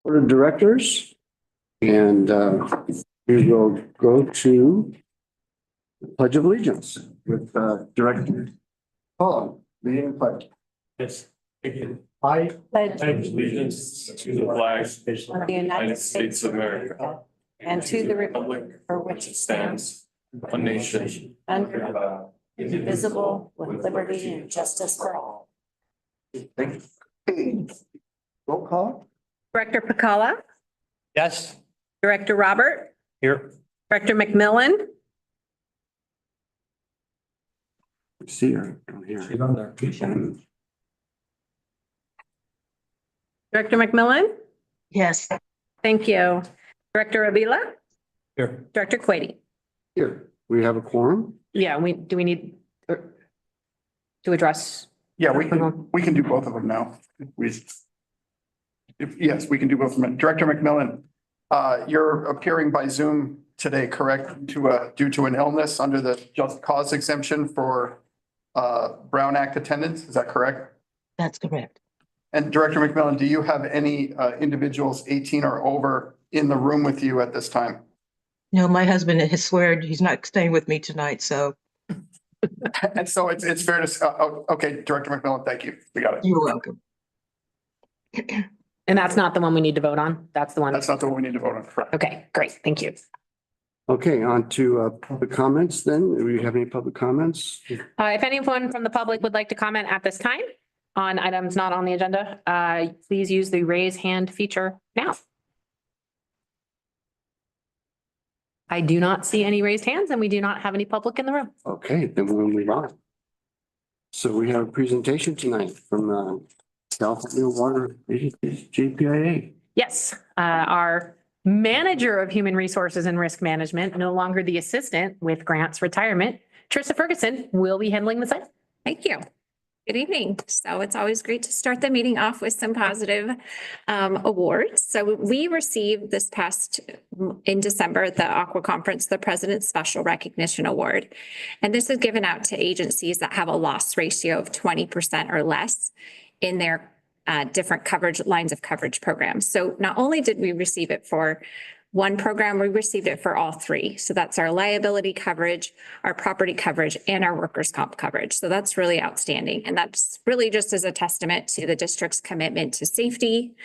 Board of Directors. And we will go to the Pledge of Allegiance with Director Paul, leading the pledge. Yes. I pledge allegiance to the flag of the United States of America and to the republic for which it stands, one nation, under God, indivisible, with liberty and justice for all. Thank you. Roll call. Director Pacala, Yes. Director Robert, Here. Director McMillan, See her down here. She's on there. Director McMillan. Yes, Thank you. Director Avila, Here. Director Quady. Here, we have a quorum. Yeah, do we need to address? Yeah, we can do both of them now. Yes, we can do both of them. Director McMillan, you're appearing by Zoom today, correct? Due to an illness under the just cause exemption for Brown Act attendance, is that correct? that's correct. And Director McMillan, do you have any individuals 18 or over in the room with you at this time? No, my husband has sweared he's not staying with me tonight, so And so it's fair to, okay, Director McMillan, thank you. We got it. you're welcome. And that's not the one we need to vote on? That's the one? That's not the one we need to vote on. Correct. Okay, great. Thank you. Okay, on to public comments then. Do we have any public comments? If anyone from the public would like to comment at this time on items not on the agenda, please use the raise hand feature now. I do not see any raised hands and we do not have any public in the room. Okay, then we'll move on. So we have a presentation tonight from California Water Agency, JPIA. Yes, our manager of human resources and risk management, no longer the assistant with grants retirement, Trista Ferguson will be handling this item. Thank you. Good evening. So it's always great to start the meeting off with some positive awards. So we received this past in December at the Aqua Conference, the President's Special Recognition Award. And this is given out to agencies that have a loss ratio of 20% or less in their different coverage lines of coverage programs. So not only did we receive it for one program, we received it for all three. So that's our liability coverage, our property coverage, and our workers' comp coverage. So that's really outstanding. And that's really just as a testament to the district's commitment to safety,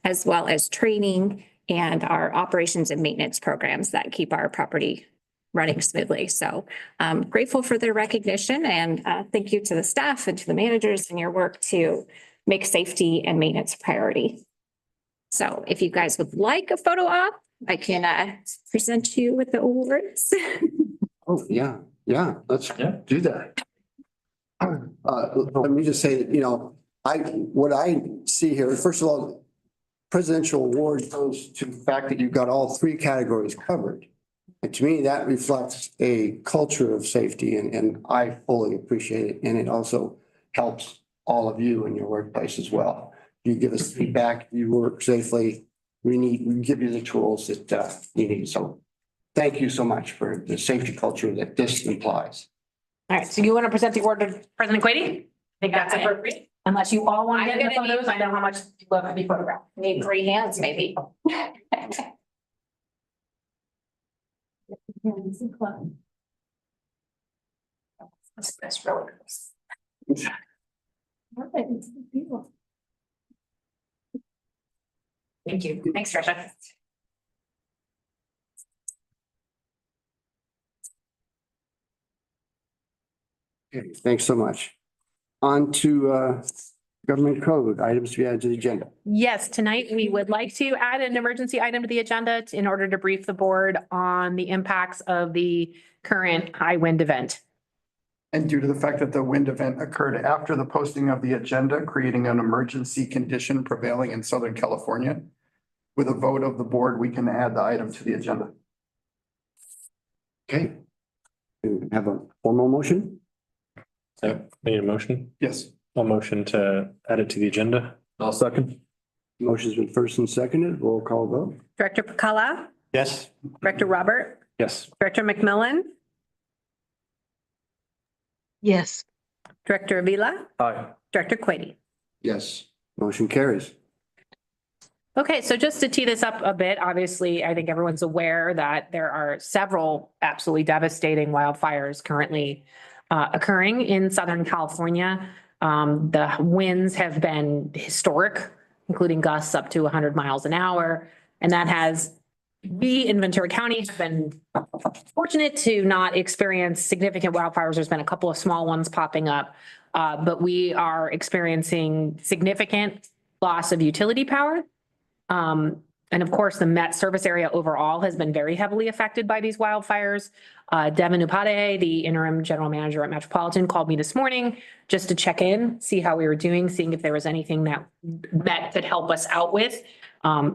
as well as training and our operations and maintenance programs that keep our property running smoothly. So I'm grateful for their recognition and thank you to the staff and to the managers in your work to make safety and maintenance a priority. So if you guys would like a photo op, I can present you with the awards. Oh, yeah, let's do that. Let me just say that, what I see here, first of all, presidential award goes to the fact that you've got all three categories covered. And to me, that reflects a culture of safety and I fully appreciate it. And it also helps all of you in your workplace as well. You give us feedback, you work safely. We give you the tools that you need. So thank you so much for the safety culture that this implies. All right, so you want to present the award to President Quady? I think that's appropriate. Unless you all want to get in the photos, I know how much you love to be photographed. Need 3 hands, maybe. That's really gross. Thank you. Thanks, Trisha. Okay, thanks so much. On to government code items to be added to the agenda. Yes, tonight we would like to add an emergency item to the agenda in order to brief the board on the impacts of the current high wind event. And due to the fact that the wind event occurred after the posting of the agenda, creating an emergency condition prevailing in Southern California, with a vote of the board, we can add the item to the agenda. Okay. Do we have a formal motion? Need a motion? Yes. I'll motion to add it to the agenda. I'll second. Motion's been first and seconded. Roll call vote. Director Pacala, Yes. Director Robert, Yes. Director McMillan, Yes, Director Avila, Aye. Director Quady. Yes. Motion carries. Okay, so just to tee this up a bit, obviously, I think everyone's aware that there are several absolutely devastating wildfires currently occurring in Southern California. The winds have been historic, including gusts up to 100 miles an hour. And that has, we in Ventura County have been fortunate to not experience significant wildfires. There's been a couple of small ones popping up, but we are experiencing significant loss of utility power. And of course, the Met service area overall has been very heavily affected by these wildfires. Devin Upade, the interim general manager at Metropolitan, called me this morning just to check in, see how we were doing, seeing if there was anything that Met could help us out with.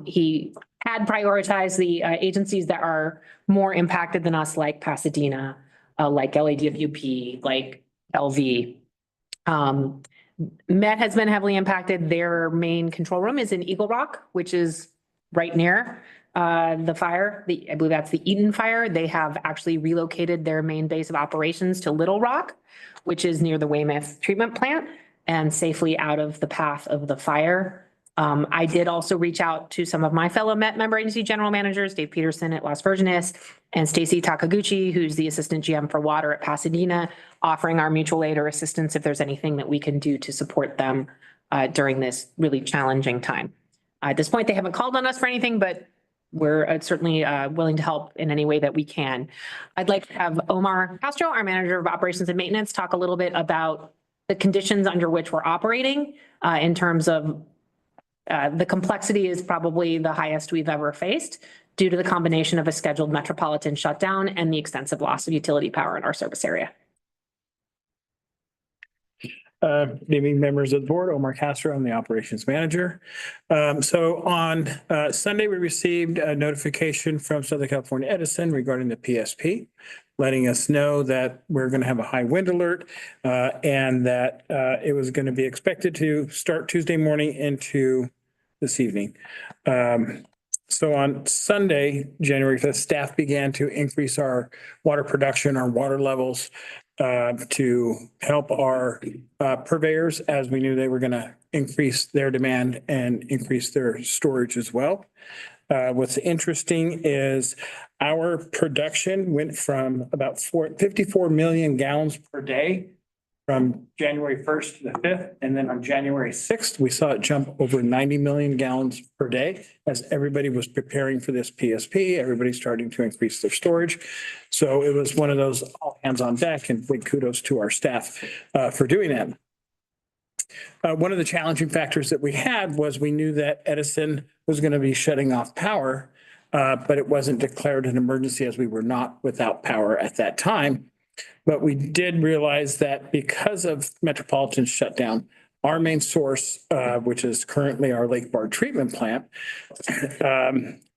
He had prioritized the agencies that are more impacted than us, like Pasadena, like LADWP, like LV. Met has been heavily impacted. Their main control room is in Eagle Rock, which is right near the fire. I believe that's the Eaton fire. They have actually relocated their main base of operations to Little Rock, which is near the Weymouth treatment plant and safely out of the path of the fire. I did also reach out to some of my fellow Met member agency general managers, Dave Peterson at Las Virgenes and Stacy Takaguchi, who's the assistant GM for water at Pasadena, offering our mutual aid or assistance if there's anything that we can do to support them during this really challenging time. At this point, they haven't called on us for anything, but we're certainly willing to help in any way that we can. I'd like to have Omar Castro, our manager of operations and maintenance, talk a little bit about the conditions under which we're operating in terms of the complexity is probably the highest we've ever faced due to the combination of a scheduled metropolitan shutdown and the extensive loss of utility power in our service area. Good evening, members of the board. Omar Castro, I'm the operations manager. So on Sunday, we received a notification from Southern California Edison regarding the PSP, letting us know that we're going to have a high wind alert and that it was going to be expected to start Tuesday morning into this evening. So on Sunday, January 5th, staff began to increase our water production, our water levels to help our purveyors, as we knew they were going to increase their demand and increase their storage as well. What's interesting is our production went from about 54 million gallons per day from January 1st to the 5th. And then on January 6th, we saw it jump over 90 million gallons per day as everybody was preparing for this PSP. Everybody's starting to increase their storage. So it was one of those all hands on deck, and big kudos to our staff for doing that. One of the challenging factors that we had was we knew that Edison was going to be shutting off power, but it wasn't declared an emergency as we were not without power at that time. But we did realize that because of Metropolitan's shutdown, our main source, which is currently our Lake Bar treatment plant,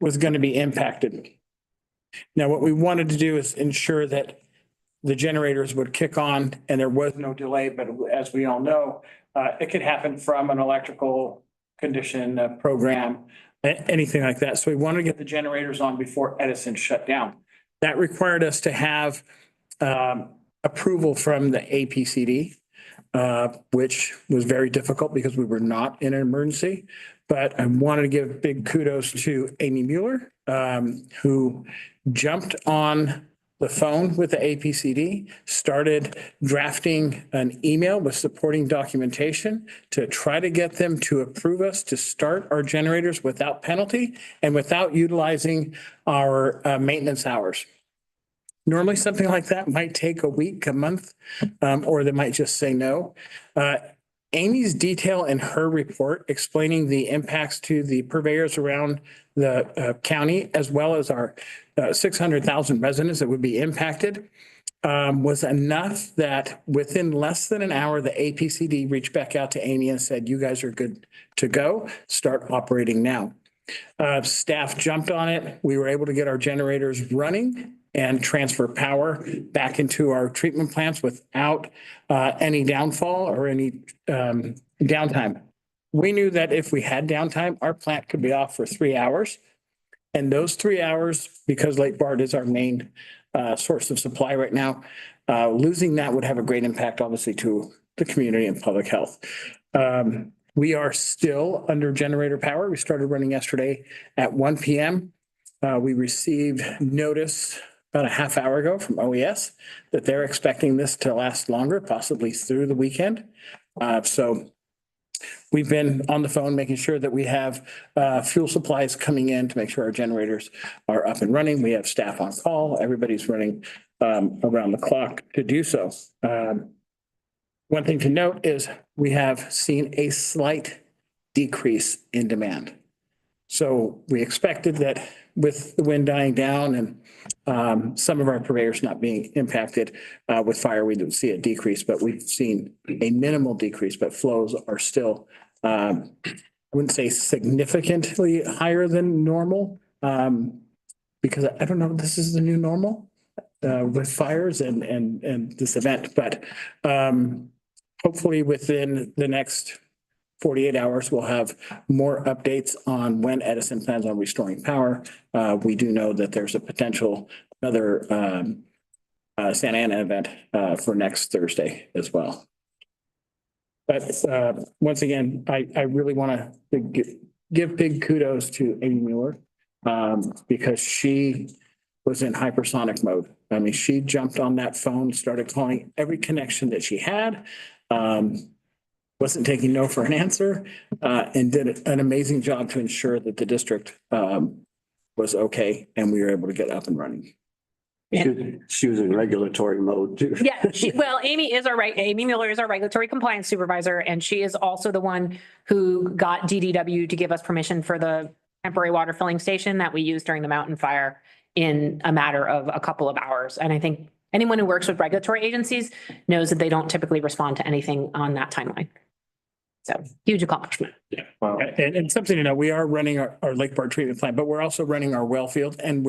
was going to be impacted. Now, what we wanted to do is ensure that the generators would kick on and there was no delay. But as we all know, it could happen from an electrical condition program, anything like that. So we wanted to get the generators on before Edison shut down. That required us to have approval from the APCD, which was very difficult because we were not in an emergency. But I wanted to give big kudos to Amy Mueller, who jumped on the phone with the APCD, started drafting an email with supporting documentation to try to get them to approve us to start our generators without penalty and without utilizing our maintenance hours. Normally, something like that might take a week, a month, or they might just say no. Amy's detail in her report explaining the impacts to the purveyors around the county, as well as our 600,000 residents that would be impacted, was enough that within less than an hour, the APCD reached back out to Amy and said, you guys are good to go. Start operating now. Staff jumped on it. We were able to get our generators running and transfer power back into our treatment plants without any downfall or any downtime. We knew that if we had downtime, our plant could be off for 3 hours. And those 3 hours, because Lake Bard is our main source of supply right now, losing that would have a great impact, obviously, to the community and public health. We are still under generator power. We started running yesterday at 1 p.m. We received notice about a half hour ago from OES that they're expecting this to last longer, possibly through the weekend. So we've been on the phone, making sure that we have fuel supplies coming in to make sure our generators are up and running. We have staff on call. Everybody's running around the clock to do so. One thing to note is we have seen a slight decrease in demand. So we expected that with the wind dying down and some of our purveyors not being impacted with fire, we would see a decrease, but we've seen a minimal decrease, but flows are still, I wouldn't say significantly higher than normal, because I don't know, this is the new normal with fires and this event, but hopefully within the next 48 hours, we'll have more updates on when Edison plans on restoring power. We do know that there's a potential another Santa Ana event for next Thursday as well. But once again, I really want to give big kudos to Amy Mueller because she was in hypersonic mode. I mean, she jumped on that phone, started calling every connection that she had. Wasn't taking no for an answer, and did an amazing job to ensure that the district was okay and we were able to get up and running. She was in regulatory mode too. Yeah, Amy Miller is our regulatory compliance supervisor, and she is also the one who got DDW to give us permission for the temporary water filling station that we used during the mountain fire in a matter of a couple of hours. And I think anyone who works with regulatory agencies knows that they don't typically respond to anything on that timeline. So huge accomplishment. Yeah. Wow. And something to know, we are running our Lake Park treatment plant, but we're also running our well field, and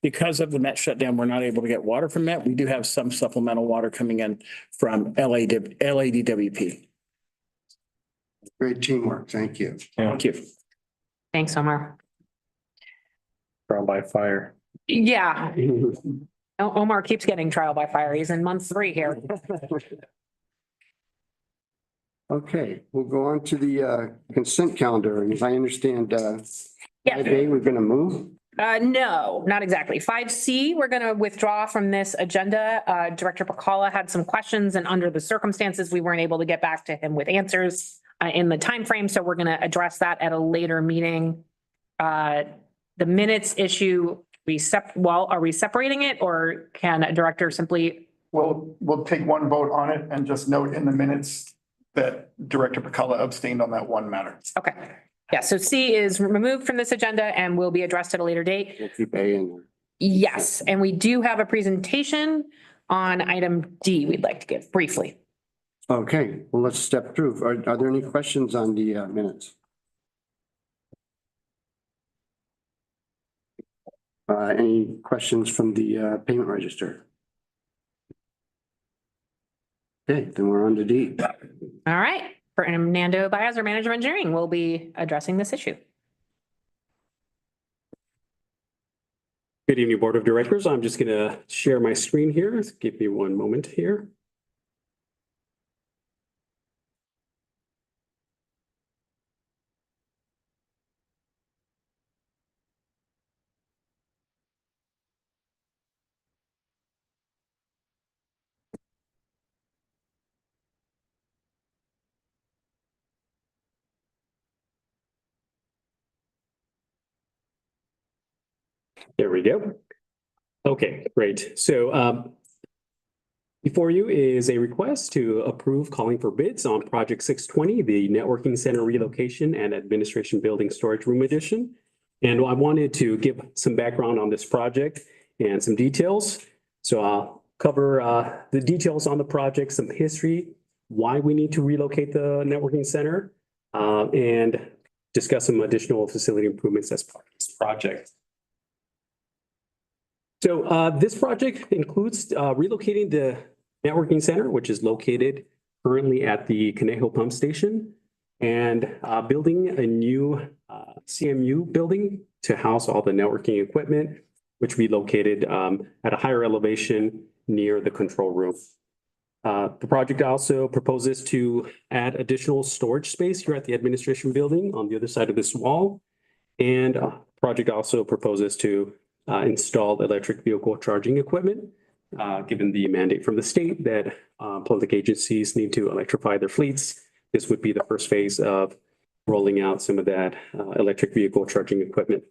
because of the Met shutdown, we're not able to get water from Met. We do have some supplemental water coming in from LADWP. Great teamwork. Thank you. Thank you. Thanks, Omar. Trial by fire. Yeah. Omar keeps getting trial by fire. He's in month 3 here. Okay, we'll go on to the consent calendar. And as I understand, Yeah. today we're going to move. No, not exactly. 5C, we're going to withdraw from this agenda. Director Pacala had some questions, and under the circumstances, we weren't able to get back to him with answers in the time frame. So we're going to address that at a later meeting. The minutes issue, are we separating it, or can a director simply? We'll take one vote on it and just note in the minutes that Director Pacala abstained on that one matter. Okay. Yeah, so C is removed from this agenda and will be addressed at a later date. We'll keep A in there. Yes, and we do have a presentation on item D we'd like to give briefly. Okay, well, let's step through. Are there any questions on the minutes? Any questions from the payment register? Okay, then we're on to D. All right, Fernando Baez, our manager of engineering, will be addressing this issue. Good evening, Board of Directors. I'm just going to share my screen here. Give me one moment here. There we go. Okay, great. So before you is a request to approve calling for bids on Project 620, the Networking Center Relocation and Administration Building Storage Room Addition. And I wanted to give some background on this project and some details. So I'll cover the details on the project, some history, why we need to relocate the networking center, and discuss some additional facility improvements as part of this project. So this project includes relocating the networking center, which is located currently at the Conejo Pump Station, and building a new CMU building to house all the networking equipment, which we located at a higher elevation near the control room. The project also proposes to add additional storage space here at the administration building on the other side of this wall. And project also proposes to install electric vehicle charging equipment, given the mandate from the state that public agencies need to electrify their fleets. This would be the first phase of rolling out some of that electric vehicle charging equipment.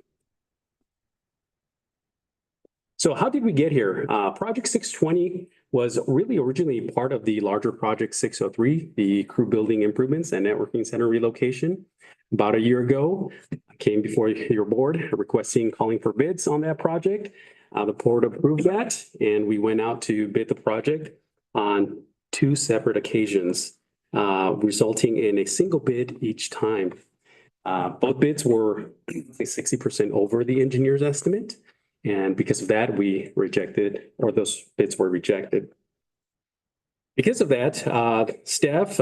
So how did we get here? Project 620 was really originally part of the larger Project 603, the crew building improvements and networking center relocation. About a year ago, I came before your board requesting calling for bids on that project. The board approved that, and we went out to bid the project on 2 separate occasions, resulting in a single bid each time. Both bids were 60% over the engineer's estimate. And because of that, we rejected, or those bids were rejected. Because of that, staff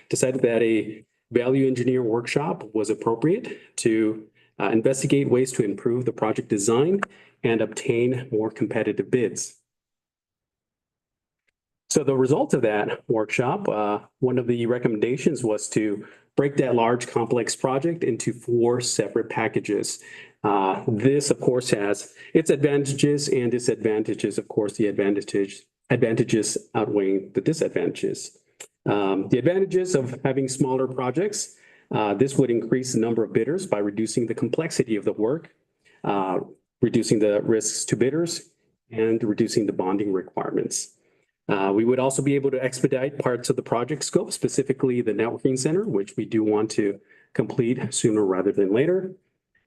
decided that a value engineer workshop was appropriate to investigate ways to improve the project design and obtain more competitive bids. So the result of that workshop, one of the recommendations was to break that large complex project into 4 separate packages. This, of course, has its advantages and disadvantages. Of course, the advantages outweighing the disadvantages. The advantages of having smaller projects, this would increase the number of bidders by reducing the complexity of the work, reducing the risks to bidders, and reducing the bonding requirements. We would also be able to expedite parts of the project scope, specifically the networking center, which we do want to complete sooner rather than later.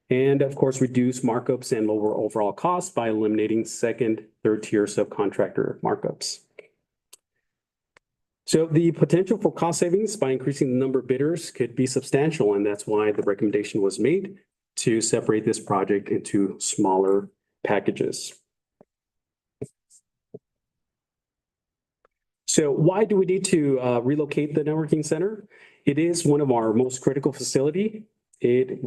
And of course, reduce markups and lower overall costs by eliminating second, third tier subcontractor markups. So the potential for cost savings by increasing the number of bidders could be substantial, and that's why the recommendation was made to separate this project into smaller packages. So why do we need to relocate the networking center? It is one of our most critical facility. It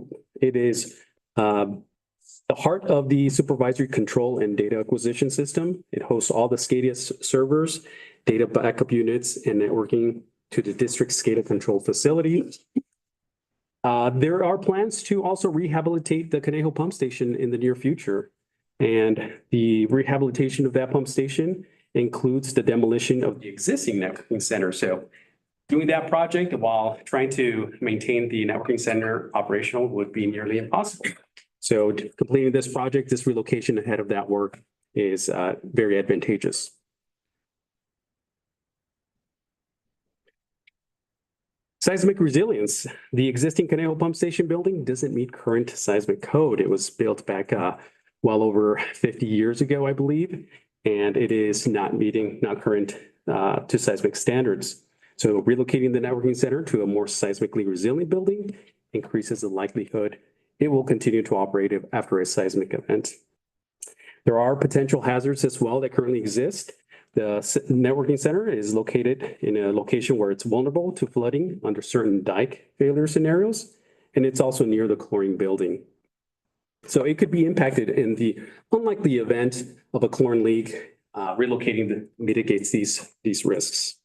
is the heart of the supervisory control and data acquisition system. It hosts all the SCADA servers, data backup units, and networking to the district SCADA control facility. There are plans to also rehabilitate the Conejo pump station in the near future. And the rehabilitation of that pump station includes the demolition of the existing networking center. So doing that project while trying to maintain the networking center operational would be nearly impossible. So completing this project, this relocation ahead of that work is very advantageous. Seismic resilience. The existing Conejo pump station building doesn't meet current seismic code. It was built back well over 50 years ago, I believe, and it is not current to seismic standards. So relocating the networking center to a more seismically resilient building increases the likelihood it will continue to operate after a seismic event. There are potential hazards as well that currently exist. The networking center is located in a location where it's vulnerable to flooding under certain dike failure scenarios, and it's also near the chlorine building. So it could be impacted in the unlikely event of a chlorine leak. Relocating mitigates these risks.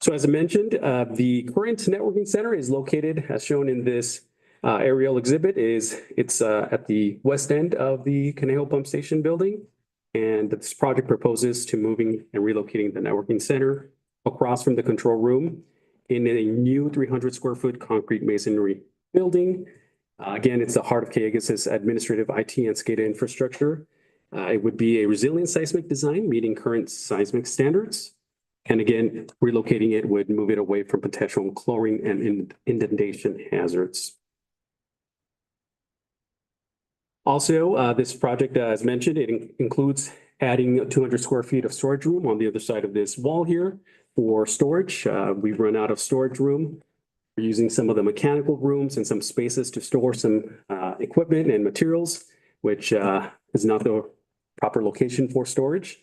So as I mentioned, the current networking center is located, as shown in this aerial exhibit, it's at the west end of the Conejo pump station building. And this project proposes to moving and relocating the networking center across from the control room in a new 300 square foot concrete masonry building. Again, it's the heart of Calleguas' administrative IT and SCADA infrastructure. It would be a resilient seismic design meeting current seismic standards. And again, relocating it would move it away from potential chlorine and inundation hazards. Also, this project, as mentioned, it includes adding 200 square feet of storage room on the other side of this wall here for storage. We've run out of storage room. We're using some of the mechanical rooms and some spaces to store some equipment and materials, which is not the proper location for storage.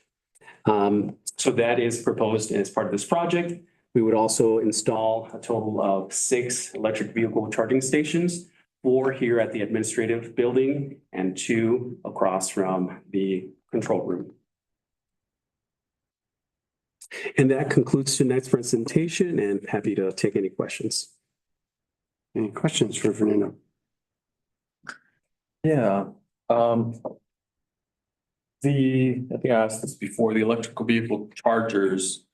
So that is proposed as part of this project. We would also install a total of 6 electric vehicle charging stations, 4 here at the administrative building and 2 across from the control room. And that concludes tonight's presentation, and happy to take any questions. Any questions for Fernando? Yeah, I think I asked this before, the electrical vehicle chargers.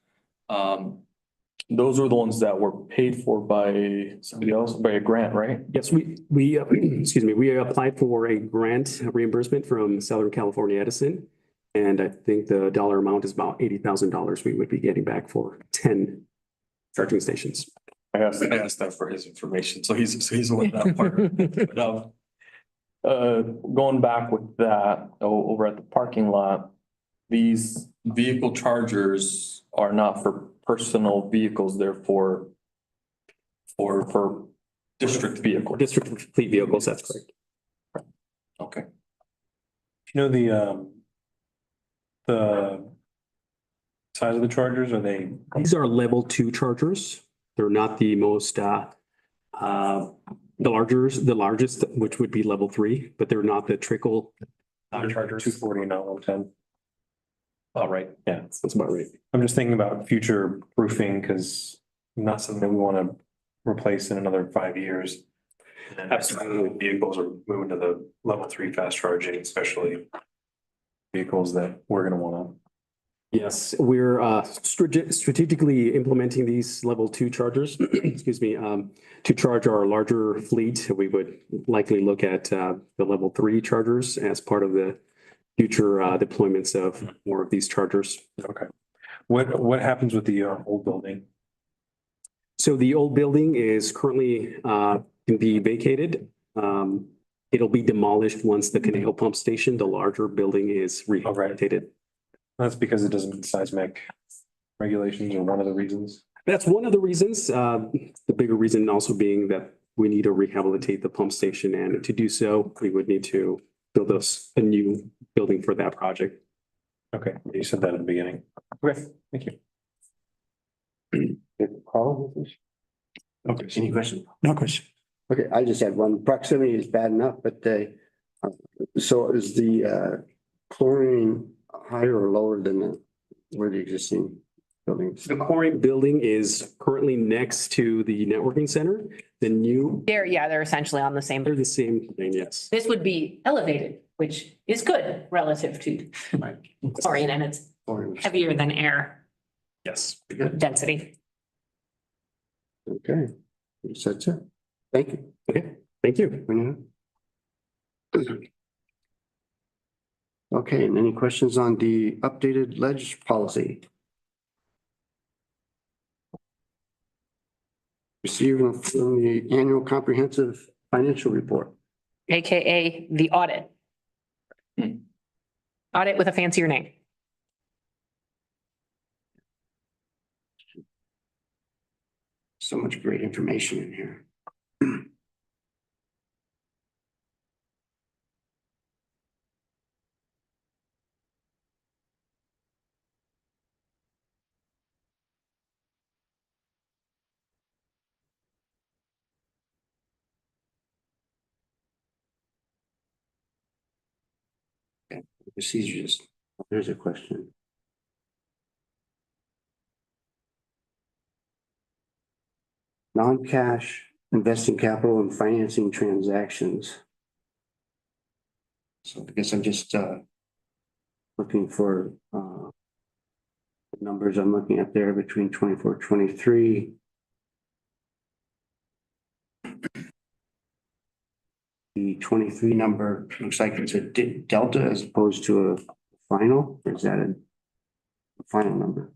Those were the ones that were paid for by somebody else, by a grant, right? Yes, we excuse me, we applied for a grant reimbursement from Southern California Edison. And I think the dollar amount is about $80,000 we would be getting back for 10 charging stations. I asked that for his information, so he's with that part. But, going back with that, over at the parking lot, these vehicle chargers are not for personal vehicles, they're for district vehicles. District fleet vehicles, that's correct. Okay. You know, the size of the chargers, are they? These are level 2 chargers. They're not the most, the largest, which would be level 3, but they're not the trickle. Chargers. 240, not 110. All right. Yeah, That's about right. I'm just thinking about future proofing because not something that we want to replace in another 5 years. And absolutely, vehicles are moving to the level 3 fast charging, especially vehicles that we're going to want to. Yes, we're strategically implementing these level 2 chargers, excuse me, to charge our larger fleet. We would likely look at the level 3 chargers as part of the future deployments of more of these chargers. Okay. What happens with the old building? So the old building is currently can be vacated. It'll be demolished once the Conejo Pump Station, the larger building, is rehabilitated. That's because it doesn't meet seismic regulations, or one of the reasons. That's one of the reasons. The bigger reason also being that we need to rehabilitate the pump station, and to do so, we would need to build a new building for that project. Okay, you said that at the beginning. Okay, thank you. Carl? Okay. Any question? No question. Okay, I just had one. Proximity is bad enough, but so is the chlorine higher or lower than where the existing buildings? The chlorine building is currently next to the networking center. The new, They're essentially on the same. they're the same thing, yes. This would be elevated, which is good relative to chlorine, and it's Chlorine. heavier than air Yes. density. Okay, so that's it. Thank you. Okay, thank you. Fernando? Okay, and any questions on the updated ledge policy? Receiving from the annual comprehensive financial report. AKA the audit. Audit with a fancier name. So much great information in here. Procedures. There's a question. Non-cash investing capital and financing transactions. So I guess I'm just looking for the numbers I'm looking at there between 24, 23. The 23 number looks like it's a delta as opposed to a final, or is that a final number?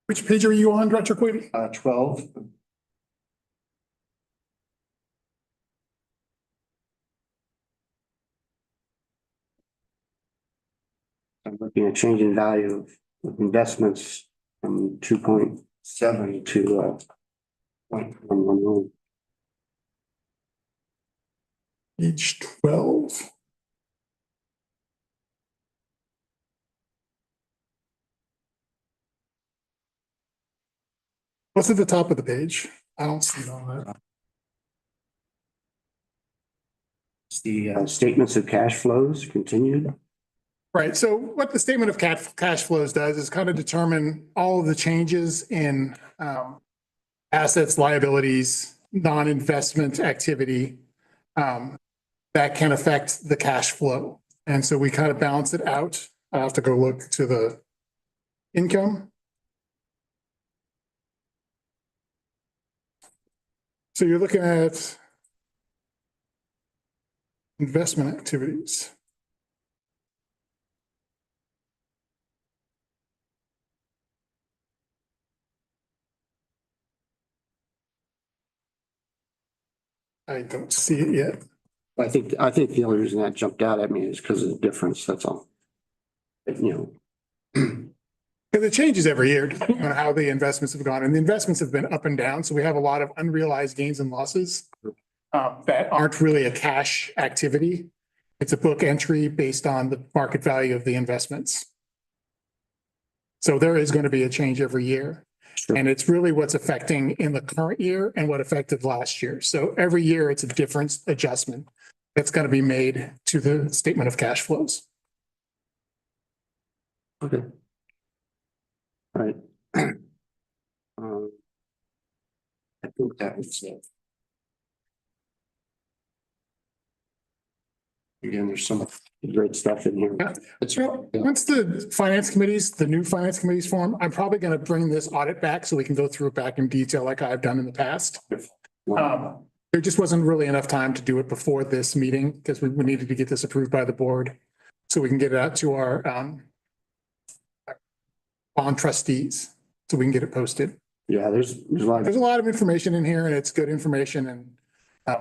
Which page are you on, Director Quinn? 12. I'm looking at change in value of investments from 2.7 to 0.111. Page 12. What's at the top of the page? I don't see it on that. It's the statements of cash flows continued. Right, so what the statement of cash flows does is kind of determine all of the changes in assets, liabilities, non-investment activity that can affect the cash flow. And so we kind of balance it out. I have to go look to the income. So you're looking at investment activities. I don't see it yet. I think the only reason that jumped out at me is because of the difference, that's all. You know. Because it changes every year depending on how the investments have gone, and the investments have been up and down, so we have a lot of unrealized gains and losses that aren't really a cash activity. It's a book entry based on the market value of the investments. So there is going to be a change every year. Sure. And it's really what's affecting in the current year and what affected last year. So every year it's a different adjustment that's going to be made to the statement of cash flows. Okay. All right. I think that was it. Again, there's some great stuff in here. It's, So once the new finance committees form, I'm probably going to bring this audit back so we can go through it back in detail like I've done in the past. There just wasn't really enough time to do it before this meeting because we needed to get this approved by the board so we can get it out to our bond trustees so we can get it posted. yeah, there's a lot. There's a lot of information in here and it's good information. And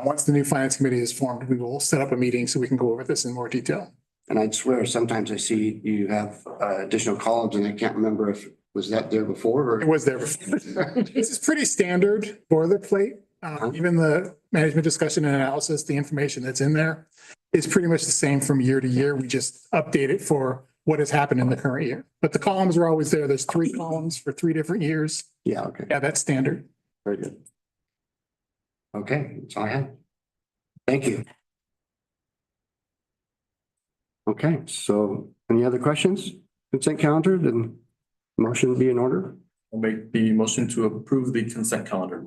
once the new finance committee is formed, we will set up a meeting so we can go over this in more detail. And I'd swear sometimes I see you have additional columns and I can't remember if was that there before It or. was there before. This is pretty standard boilerplate. Even the management discussion and analysis, the information that's in there is pretty much the same from year to year. We just update it for what has happened in the current year. But the columns are always there. There's 3 columns for 3 different years. Yeah, okay, Yeah, that's standard. very good. Okay, that's all I have. Thank you. Okay, so any other questions? Consent calendar, then motion be in order. I'll make the motion to approve the consent calendar.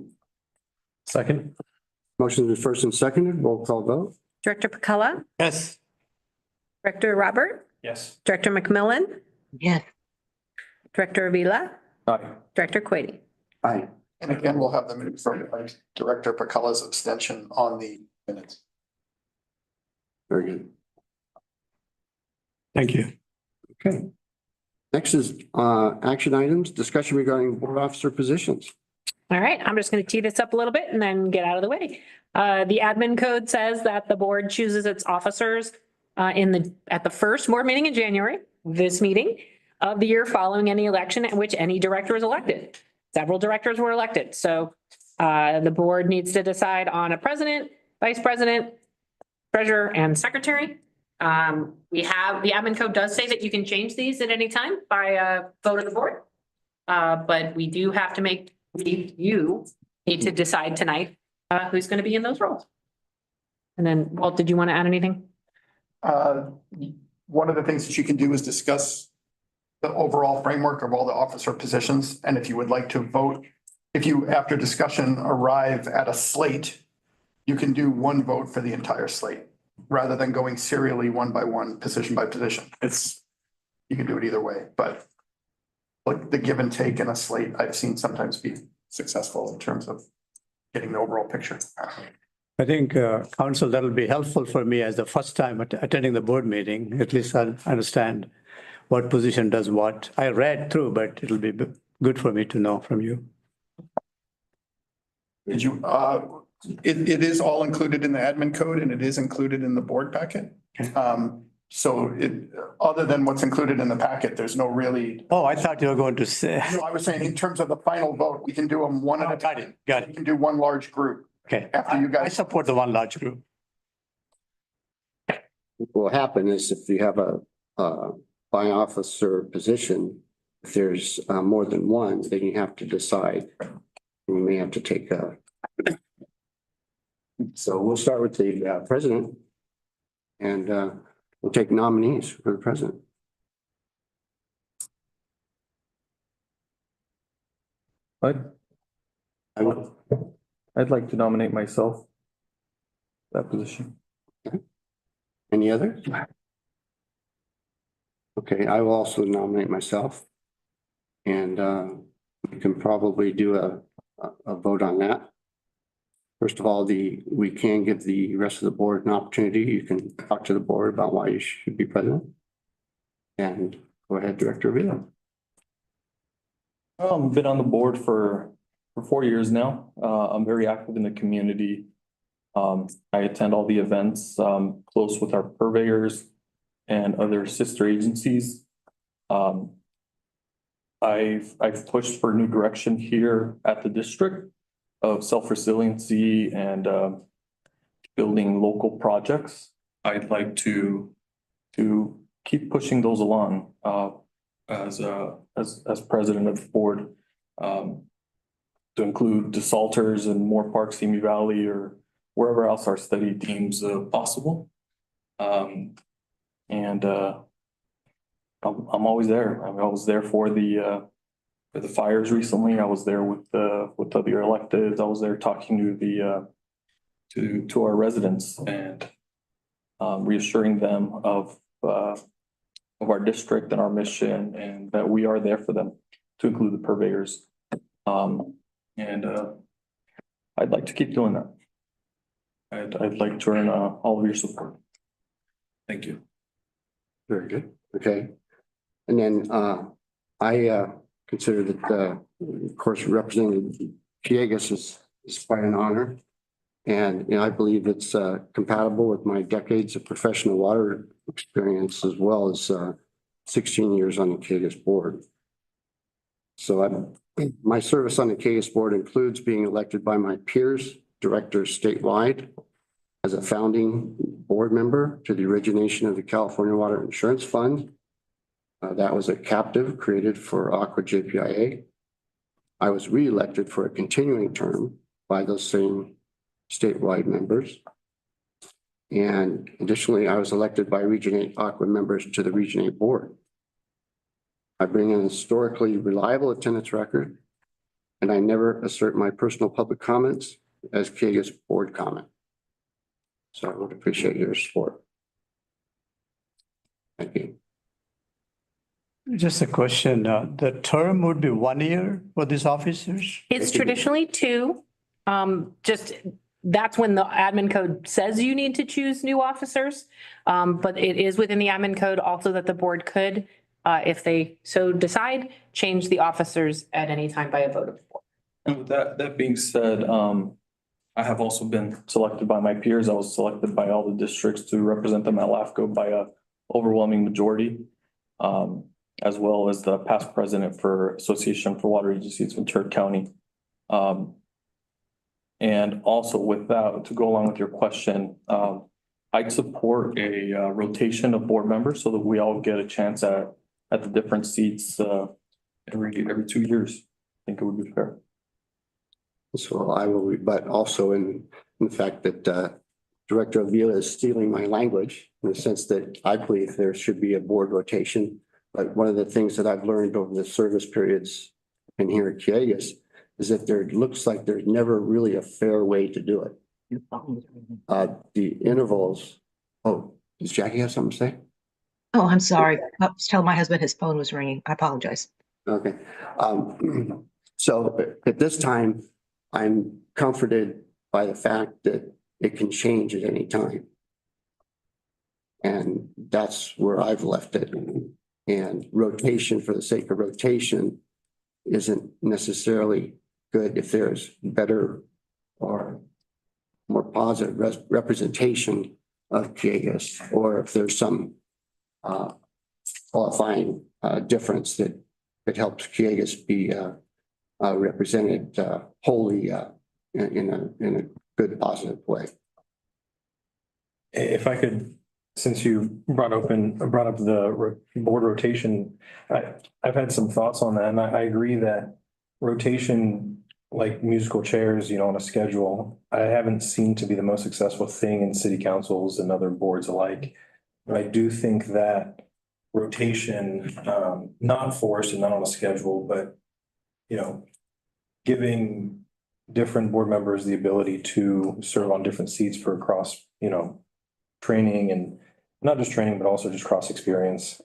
Second? Motion is first and seconded, roll call vote. Director Pacala, Yes. Director Robert, Yes. Director McMillan, Yes. Director Avila, Aye. Director Quady. Aye. And again, we'll have the minutes from Director Pacala's abstention on the minutes. Very good. Thank you. Okay. Next is action items, discussion regarding board officer positions. All right, I'm just going to tee this up a little bit and then get out of the way. The admin code says that the board chooses its officers at the first board meeting in January, this meeting of the year following any election at which any director is elected. Several directors were elected, so the board needs to decide on a president, vice president, treasurer, and secretary. The admin code does say that you can change these at any time by a vote of the board. But we do have to you need to decide tonight who's going to be in those roles. And then, Walt, did you want to add anything? One of the things that you can do is discuss the overall framework of all the officer positions. And if you would like to vote, if you, after discussion, arrive at a slate, you can do one vote for the entire slate rather than going serially one by one, position by position. You can do it either way, but like the give and take in a slate, I've seen sometimes be successful in terms of getting the overall picture. I think, council, that'll be helpful for me as the first time attending the board meeting. At least I'll understand what position does what. I read through, but it'll be good for me to know from you. Did you, it is all included in the admin code and it is included in the board packet. So other than what's included in the packet, there's no really. Oh, I thought you were going to say. No, I was saying in terms of the final vote, we can do them one at a time. Got it. We can do one large group. Okay. After you I guys. support the one large group. What will happen is if you have a by officer position, if there's more than one, then you have to decide. You may have to take so we'll start with the president and we'll take nominees for the president. I'd like to nominate myself that position. Any others? Okay, I will also nominate myself. And we can probably do a vote on that. First of all, we can give the rest of the board an opportunity. You can talk to the board about why you should be president. And go ahead, Director Vila. Been on the board for 4 years now. I'm very active in the community. I attend all the events, close with our purveyors and other sister agencies. I've pushed for new direction here at the district of self-resiliency and building local projects. I'd like to keep pushing those along as president of the board, to include DeSalters and Moore Park, Simi Valley, or wherever else our study deems possible. I'm always there. I was there for the fires recently. I was there with the other electeds. I was there talking to our residents and reassuring them of our district and our mission, and that we are there for them, to include the purveyors. I'd like to keep doing that. I'd like to earn all of your support. Thank you. Very good. Okay. And then I consider that, of course, representing Calleguas is quite an honor. And I believe it's compatible with my decades of professional water experience, as well as 16 years on the Calleguas board. So my service on the Calleguas board includes being elected by my peers, directors statewide, as a founding board member to the origination of the California Water Insurance Fund. That was a captive created for Aqua JPIA. I was reelected for a continuing term by those same statewide members. And additionally, I was elected by Region 8 Aqua members to the Region 8 board. I bring an historically reliable attendance record, and I never assert my personal public comments as Calleguas board comment. So I would appreciate your support. Thank you. Just a question, the term would be 1 year for these officers? It's traditionally 2. That's when the admin code says you need to choose new officers. But it is within the admin code also that the board could, if they so decide, change the officers at any time by a vote of the board. And with that being said, I have also been selected by my peers. I was selected by all the districts to represent them at LAFCO by a overwhelming majority, as well as the past president for Association for Water Agencies in Ventura County. And also with that, to go along with your question, I'd support a rotation of board members so that we all get a chance at the different seats every 2 years. I think it would be fair. So I will rebut also in the fact that Director Avila is stealing my language, in the sense that I believe there should be a board rotation. But one of the things that I've learned over the service periods in here at Calleguas is that there looks like there's never really a fair way to do it. The intervals. Oh, does Jackie have something to say? Oh, I'm sorry. I was telling my husband his phone was ringing. I apologize. Okay. So at this time, I'm comforted by the fact that it can change at any time. And that's where I've left it. And rotation for the sake of rotation isn't necessarily good if there's better or more positive representation of Calleguas, or if there's some qualifying difference that helps Calleguas be represented wholly in a good, positive way. If I could, since you brought up the board rotation, I've had some thoughts on that, and I agree that rotation, like musical chairs, on a schedule, I haven't seen to be the most successful thing in city councils and other boards alike. But I do think that rotation, not forced and not on a schedule, but giving different board members the ability to serve on different seats for cross, training and not just training, but also just cross experience,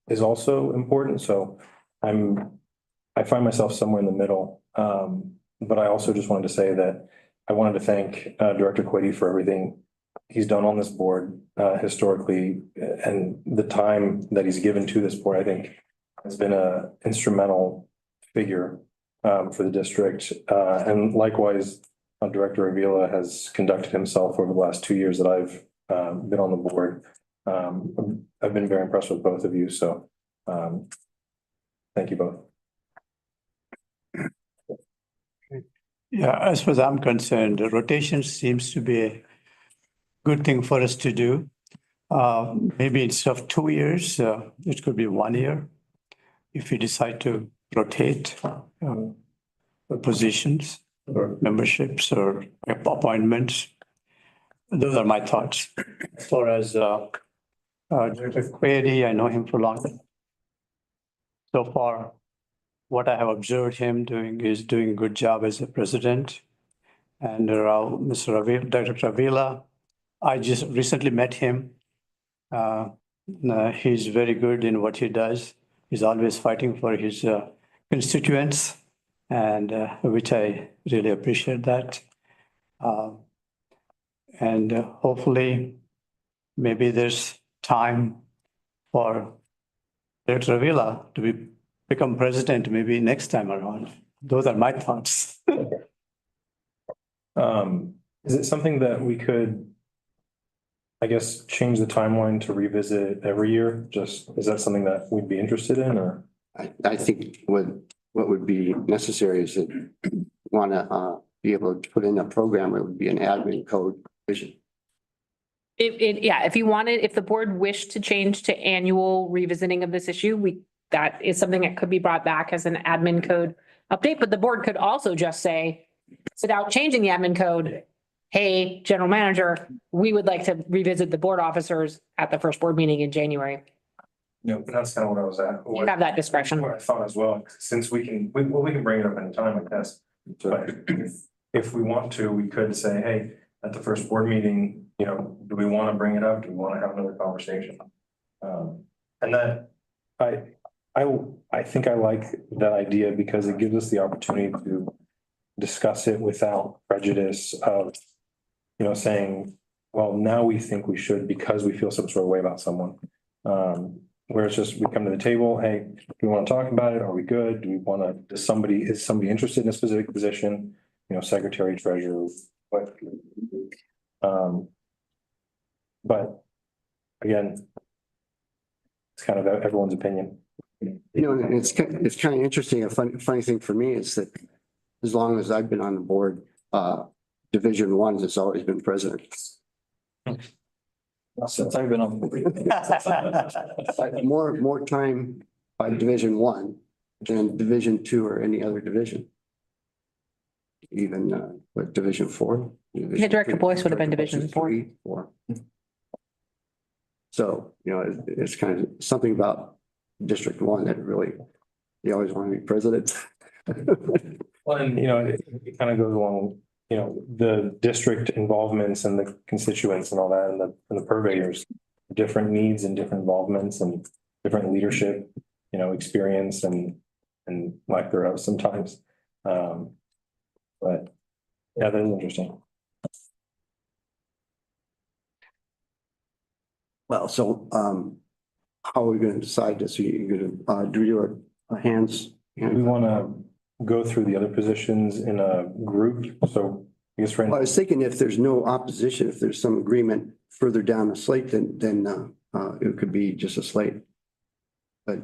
is also important. So I find myself somewhere in the middle. But I also just wanted to say that I wanted to thank Director Quady for everything he's done on this board historically, and the time that he's given to this board, I think, has been a instrumental figure for the district. And likewise, Director Avila has conducted himself over the last 2 years that I've been on the board. I've been very impressed with both of you. So thank you both. Yeah, as far as I'm concerned, the rotation seems to be a good thing for us to do. Maybe instead of 2 years, it could be 1 year. If we decide to rotate positions or memberships or appointments. Those are my thoughts. As far as Director Quady, I know him for long. So far, what I have observed him doing is doing a good job as a president. And Mr. Avila, Director Avila, I just recently met him. He's very good in what he does. He's always fighting for his constituents, and which I really appreciate that. And hopefully, maybe there's time for Director Avila to become president maybe next time around. Those are my thoughts. Is it something that we could, I guess, change the timeline to revisit every year? Just, is that something that we'd be interested in, or? I think what would be necessary is that want to be able to put in a program, it would be an admin code vision. If you wanted, if the board wished to change to annual revisiting of this issue, that is something that could be brought back as an admin code update, but the board could also just say, without changing the admin code, hey, general manager, we would like to revisit the board officers at the first board meeting in January. No, but that's kind of what I was at. You have that discretion. What I thought as well, since we can bring it up anytime, I guess. But if we want to, we could say, hey, at the first board meeting, do we want to bring it up? Do we want to have another conversation? And that I think I like that idea because it gives us the opportunity to discuss it without prejudice of, saying, well, now we think we should because we feel some sort of way about someone. Where it's just, we come to the table, hey, do we want to talk about it? Are we good? Do we want to, is somebody interested in a specific position? Secretary, treasurer, what? But again, it's kind of everyone's opinion. It's kind of interesting. A funny thing for me is that as long as I've been on the board, Division 1 has always been president. Since I've been on the board. More time by Division 1 than Division 2 or any other division. Even Division 4. Director Boyce would have been Division 4. 4. So, it's kind of something about District 1 that really, you always want to be president. Well, and it kind of goes along, the district involvements and the constituents and all that, and the purveyors, different needs and different involvements and different leadership, experience and lack thereof sometimes. But yeah, that is interesting. Well, so how are we going to decide this? Are you going to do your hands? We want to go through the other positions in a group. So I guess I was thinking if there's no opposition, if there's some agreement further down the slate, then it could be just a slate. But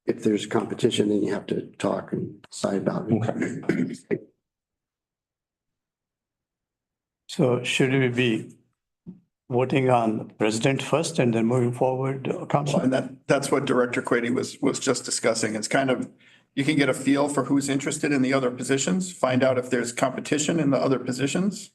if there's competition, then you have to talk and decide about it. Okay. So should we be voting on president first and then moving forward, council? And that's what Director Quady was just discussing. It's kind of, you can get a feel for who's interested in the other positions, find out if there's competition in the other positions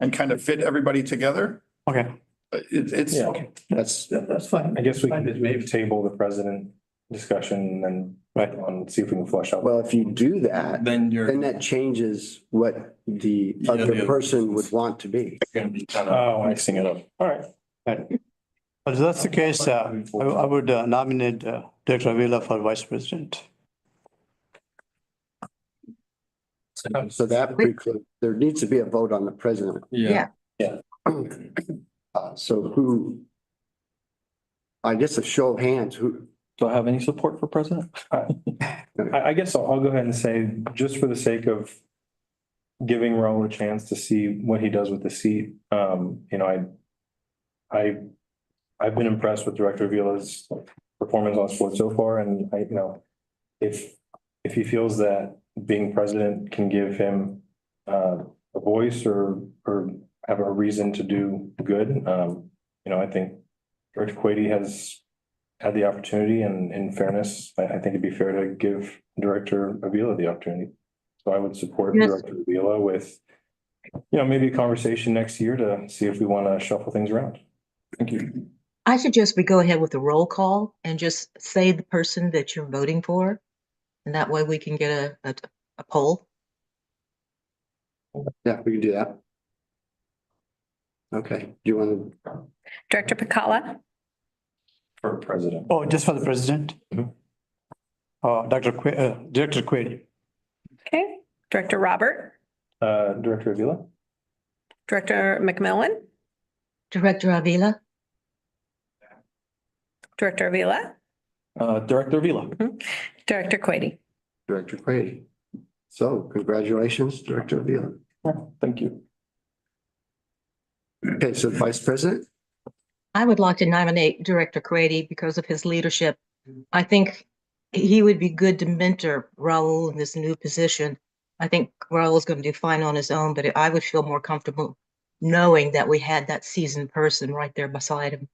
and kind of fit everybody together. Okay. It's Yeah. Okay. That's fine. I guess we can maybe table the president discussion and on, see if we can flush out. Well, if you do that, Then you're then that changes what the other person would want to be. gonna be kind Oh, of I mixing it up. All right. But if that's the case, I would nominate Director Avila for vice president. So that precludes, there needs to be a vote on the president. Yeah. So who? I guess a show of hands, who? Do I have any support for president? I guess I'll go ahead and say, just for the sake of giving Raul a chance to see what he does with the seat, I've been impressed with Director Avila's performance on sport so far, and if he feels that being president can give him a voice or have a reason to do good, I think Director Quady has had the opportunity, and in fairness, I think it'd be fair to give Director Avila the opportunity. So I would support Director Avila with, maybe a conversation next year to see if we want to shuffle things around. Thank you. I suggest we go ahead with the roll call and just say the person that you're voting for. And that way we can get a poll. Yeah, we can do that. Okay, do you want to? Director Pacala, For president. Oh, just for the president? Director Quady. okay. Director Robert, Director Avila? Director McMillan, Director Avila, Director Avila, Director Avila. Director Quady. Director Quady. So congratulations, Director Avila. Thank you. Okay, so Vice President? I would like to nominate Director Quady because of his leadership. I think he would be good to mentor Raul in this new position. I think Raul is going to do fine on his own, but I would feel more comfortable knowing that we had that seasoned person right there beside him.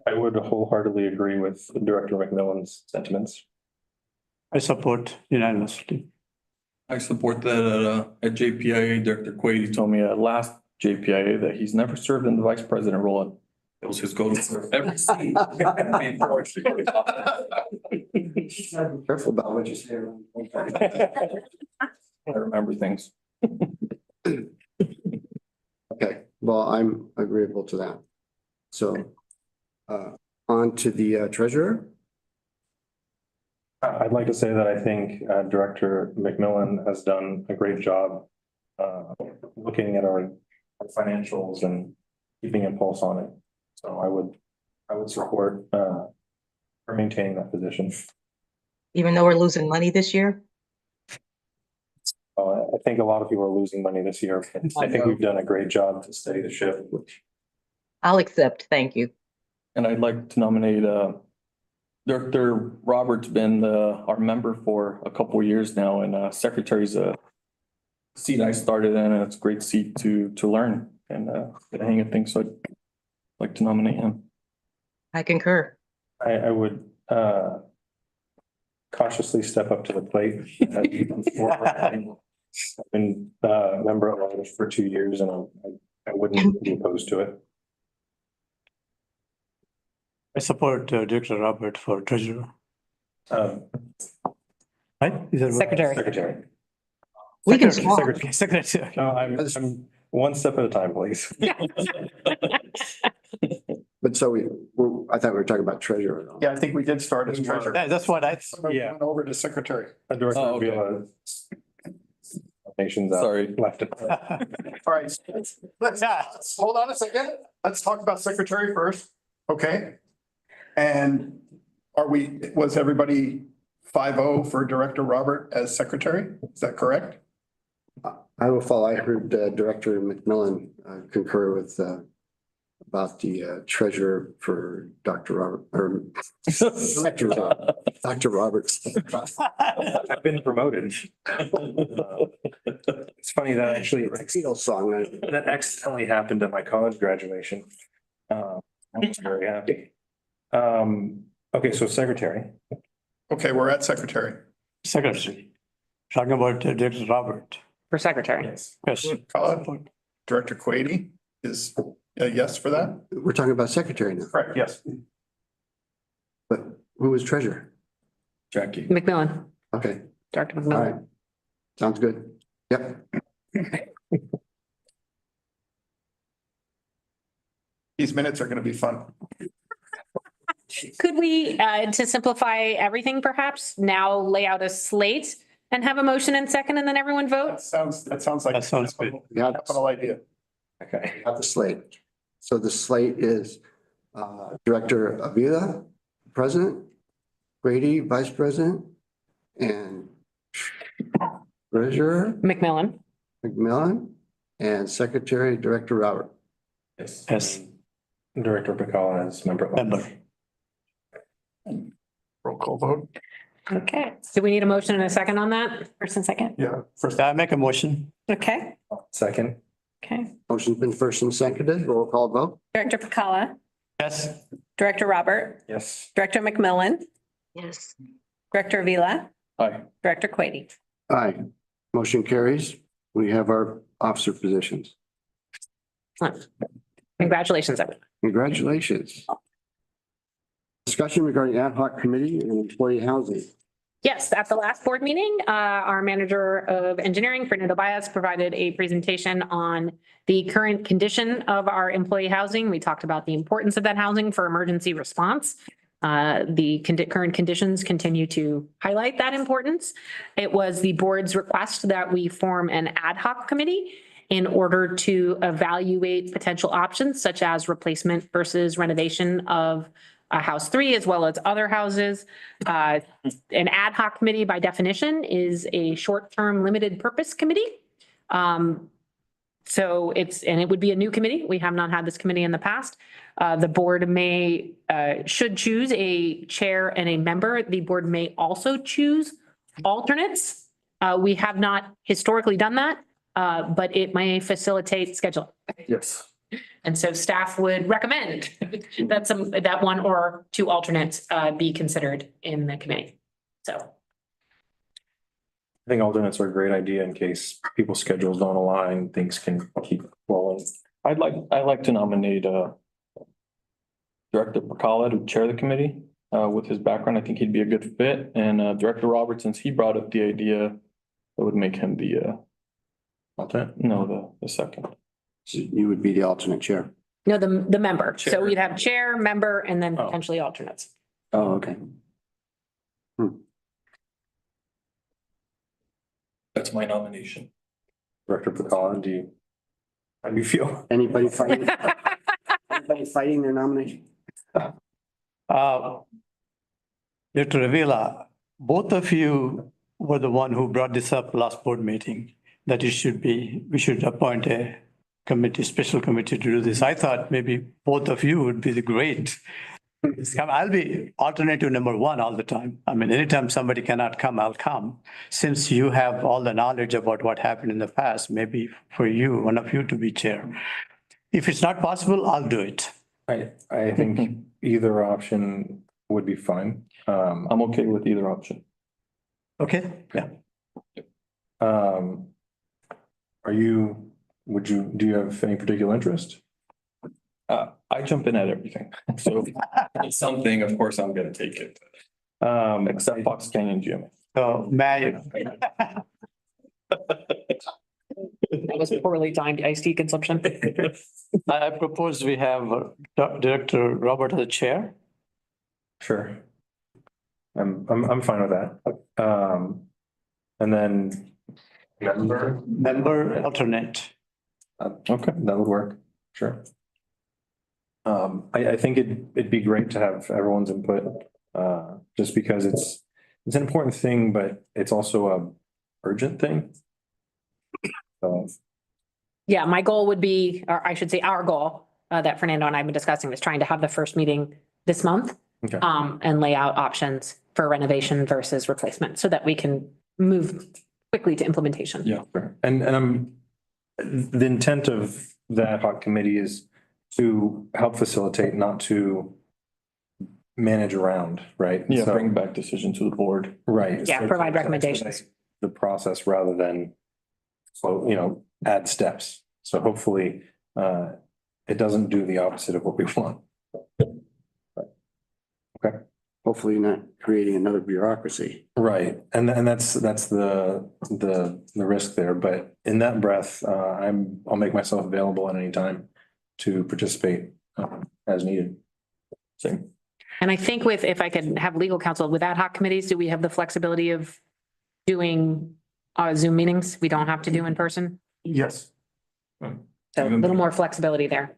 I would wholeheartedly agree with Director McMillan's sentiments. I support unanimously. I support that at JPIA. Director Quady told me at last JPIA that he's never served in the vice president role. And it was his goal to serve every seat. Be careful about what you say. I remember things. Okay, well, I'm agreeable to that. So on to the treasurer. I'd like to say that I think Director McMillan has done a great job looking at our financials and keeping a pulse on it. So I would support her maintaining that position. Even though we're losing money this year? I think a lot of people are losing money this year. I think we've done a great job to steady the ship. I'll accept, thank you. And I'd like to nominate Director Robert's been our member for a couple of years now, and secretary's a seat I started in, and it's a great seat to learn and get the hang of things. So I'd like to nominate him. I concur. I would cautiously step up to the plate. I've been a member of Orange for 2 years, and I wouldn't be opposed to it. I support Director Robert for treasurer. Right? Is that Secretary. Secretary. We can Secretary. No, I'm one step at a time, please. But so I thought we were talking about treasurer. Yeah, I think we did start as treasurer. That's what I. Yeah. Went over to secretary. Director Oh, okay. Avila. Nations Sorry. left it. All right, let's hold on a second. Let's talk about secretary first, okay? And was everybody 5-0 for Director Robert as secretary? Is that correct? I will follow. I heard Director McMillan concur with about the treasurer for Dr. Robert or Dr. Roberts. I've been promoted. It's funny that actually Tuxedo song. that accidentally happened at my college graduation. I was very happy. Okay, so secretary. Okay, we're at secretary. Secretary. Talking about Director Robert. For secretary. Yes. Yes. Director Quady is a yes for that? We're talking about secretary now, Correct, yes. but who was treasurer? Jackie. McMillan, Okay, Dr. all McMillan. right. Sounds good. Yep. These minutes are going to be fun. Could we, to simplify everything perhaps, now lay out a slate and have a motion and second and then everyone vote? That sounds like. That sounds good. Yeah. Capital idea. Okay. Got the slate. So the slate is Director Avila, President, Grady, Vice President, and Treasurer McMillan. McMillan, and Secretary Director Robert. Yes. Yes. Director Pacala as member. Roll call vote. Okay, Do we need a motion and a second on that? first and second. Yeah, first. I make a motion. Okay, Second. okay. Motion's been first and seconded. Roll call vote. Director Pacala, Yes. Director Robert, Yes. Director McMillan, Yes. Director Avila, Aye. Director Quady. Aye. Motion carries. We have our officer positions. Congratulations, everyone. Congratulations. Discussion regarding ad hoc committee and employee housing. Yes, at the last board meeting, our manager of engineering, Fernando Baez, provided a presentation on the current condition of our employee housing. We talked about the importance of that housing for emergency response. The current conditions continue to highlight that importance. It was the board's request that we form an ad hoc committee in order to evaluate potential options such as replacement versus renovation of House 3 as well as other houses. An ad hoc committee by definition is a short-term limited purpose committee. So it would be a new committee. We have not had this committee in the past. The board should choose a chair and a member. The board may also choose alternates. We have not historically done that, but it may facilitate scheduling. Yes. And so staff would recommend that one or two alternates be considered in the committee. So. I think alternates are a great idea in case people's schedules don't align, things can keep rolling. I'd like to nominate Director Pacala to chair the committee. With his background, I think he'd be a good fit. And Director Roberts, since he brought up the idea, that would make him the Alternate? no, the second. So you would be the alternate chair. No, the member. So Chair. we'd have chair, member, and then Oh. potentially alternates. Oh, okay. That's my nomination. Director Pacala, how do you feel? Anybody fighting? Anybody fighting their nomination? Director Avila, both of you were the one who brought this up last board meeting, that we should appoint a committee, special committee to do this. I thought maybe both of you would be the great. I'll be alternative number one all the time. I mean, anytime somebody cannot come, I'll come. Since you have all the knowledge about what happened in the past, maybe for you, one of you to be chair. If it's not possible, I'll do it. I think either option would be fine. I'm okay with either option. Okay, yeah. Do you have any particular interest? I jump in at everything. So if it's something, of course, I'm gonna take it. Except Fox Canyon Gym. So may That was poorly timed iced tea consumption. I propose we have Director Robert as the chair. Sure. I'm fine with that. And then Member alternate. okay, that would work. Sure. I think it'd be great to have everyone's input, just because it's an important thing, but it's also a urgent thing. Yeah, my goal would be, or I should say our goal, that Fernando and I have been discussing is trying to have the first meeting this month. Okay. And lay out options for renovation versus replacement so that we can move quickly to implementation. Yeah, sure. And the intent of the ad hoc committee is to help facilitate, not to manage around, right? Yeah, So- bring back decision to the board. Right. Yeah, So provide to recommendations. expedite The process rather than, add steps. So hopefully, it doesn't do the opposite of what we want. Okay, hopefully not creating another bureaucracy. Right, and that's the risk there, but in that breath, I'll make myself available at any time to participate as needed. Same. And I think if I could have legal counsel with ad hoc committees, do we have the flexibility of doing Zoom meetings? We don't have to do in person? Yes. So a little more flexibility there.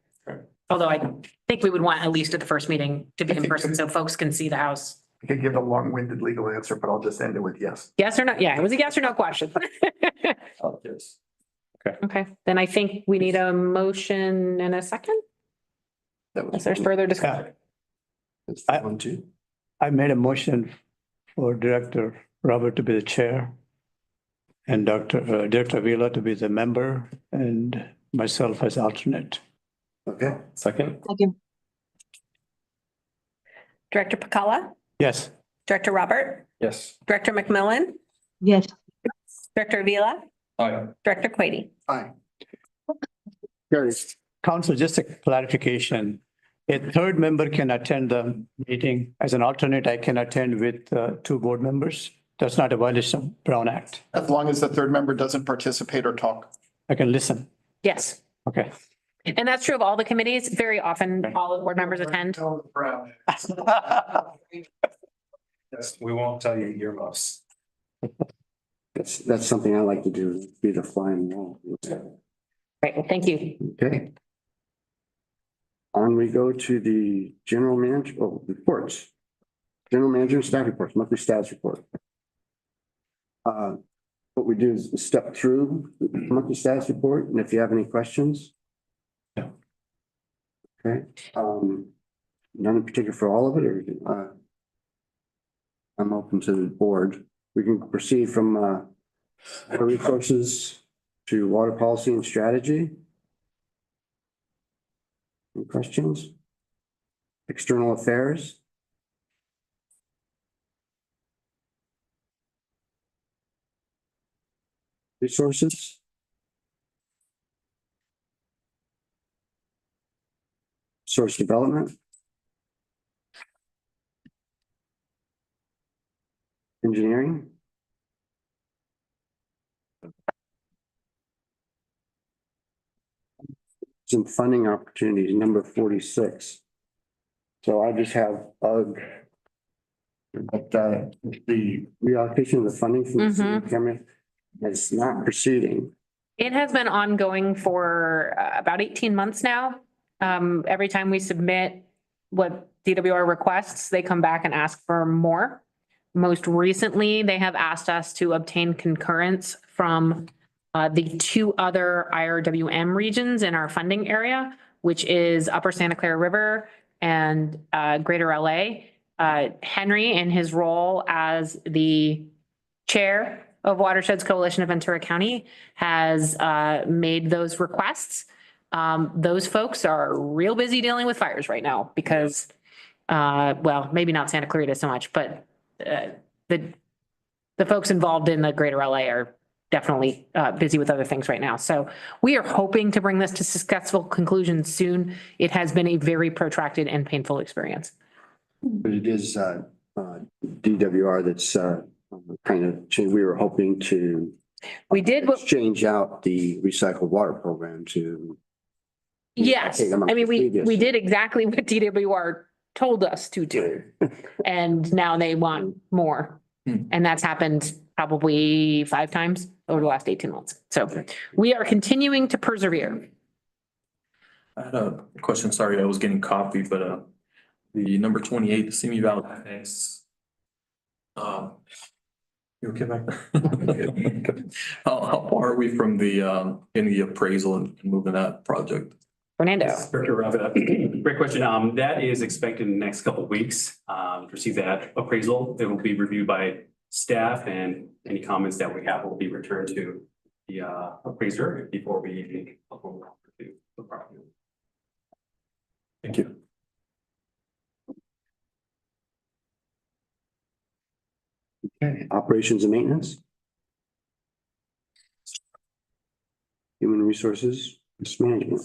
Although I think we would want at least at the first meeting to be in person so folks can see the house. I could give a long-winded legal answer, but I'll just end it with yes. Yes or no? Yeah, it was a yes or no question. Yes. Okay, then I think we need a motion and a second. If there's further discussion. That's the one too. I made a motion for Director Robert to be the chair and Director Vila to be the member and myself as alternate. Okay. Second? Director Pacala, Yes. Director Robert, Yes. Director McMillan, Yes. Director Avila, Aye. Director Quady. Aye. Carries. Council, just a clarification. A third member can attend the meeting. As an alternate, I can attend with two board members. That's not a violation of Brown Act. As long as the third member doesn't participate or talk. I can listen. Yes, Okay. and that's true of all the committees. Very often, all the board members attend. Yes, we won't tell you earmuffs. That's something I like to do, be the flying wall. Right, well, thank you. Okay. On we go to the general manager, reports. General manager and staff reports, monthly status report. What we do is step through the monthly status report, and if you have any questions. No. Okay, none in particular for all of it, or I'm open to the board. We can proceed from water resources to water policy and strategy. Any questions? External affairs. Resources. Source development. Engineering. Some funding opportunities, number 46. So I just have but the reallocation of the funding from the city of Cameron is not proceeding. It has been ongoing for about 18 months now. Every time we submit what DWR requests, they come back and ask for more. Most recently, they have asked us to obtain concurrence from the two other IRWM regions in our funding area, which is Upper Santa Clara River and Greater LA. Henry, in his role as the chair of Watersheds Coalition of Ventura County, has made those requests. Those folks are real busy dealing with fires right now because, well, maybe not Santa Clarita so much, but the folks involved in the Greater LA are definitely busy with other things right now. So we are hoping to bring this to successful conclusion soon. It has been a very protracted and painful experience. But it is DWR that's kind of changed. We were hoping to We did what, exchange out the recycled water program to. yes, I mean, we did exactly what DWR told us to do. And now they want more. And that's happened probably 5 times over the last 18 months. So we are continuing to persevere. I had a question, sorry, I was getting coffee, but the number 28, the Simi Valley Annex. You okay back there? How far are we from the in the appraisal and moving that project? Fernando. Director Rabbit, great question. That is expected in the next couple of weeks. To receive that appraisal, it will be reviewed by staff, and any comments that we have will be returned to the appraiser before we make a formal offer to the property. Thank you. Okay, operations and maintenance. Human resources, risk management.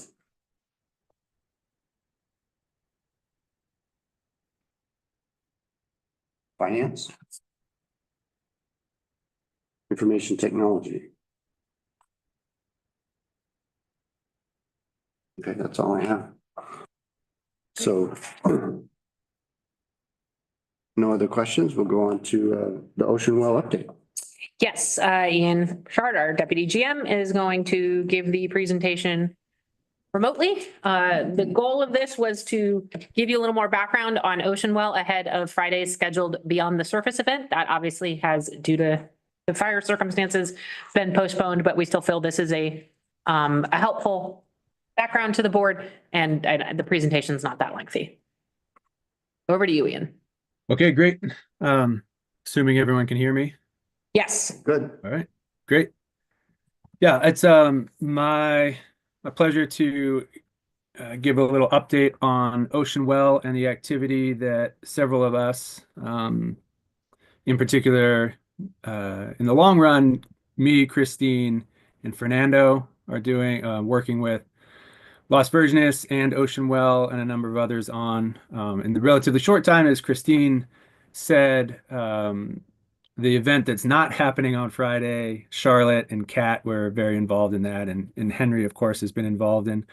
Finance? Information technology? Okay, that's all I have. So no other questions. We'll go on to the Ocean Well update. Yes, Ian Shard, our deputy GM, is going to give the presentation remotely. The goal of this was to give you a little more background on Ocean Well ahead of Friday's scheduled Beyond the Surface event. That obviously has, due to the fire circumstances, been postponed, but we still feel this is a helpful background to the board, and the presentation's not that lengthy. Over to you, Ian. Okay, great. Assuming everyone can hear me. Yes. Good. All right, great. Yeah, it's my pleasure to give a little update on Ocean Well and the activity that several of us, in particular, in the long run, me, Christine, and Fernando are doing, working with Las Virgenes and Ocean Well and a number of others on. In the relatively short time, as Christine said, the event that's not happening on Friday, Charlotte and Kat were very involved in that. And Henry, of course, has been involved in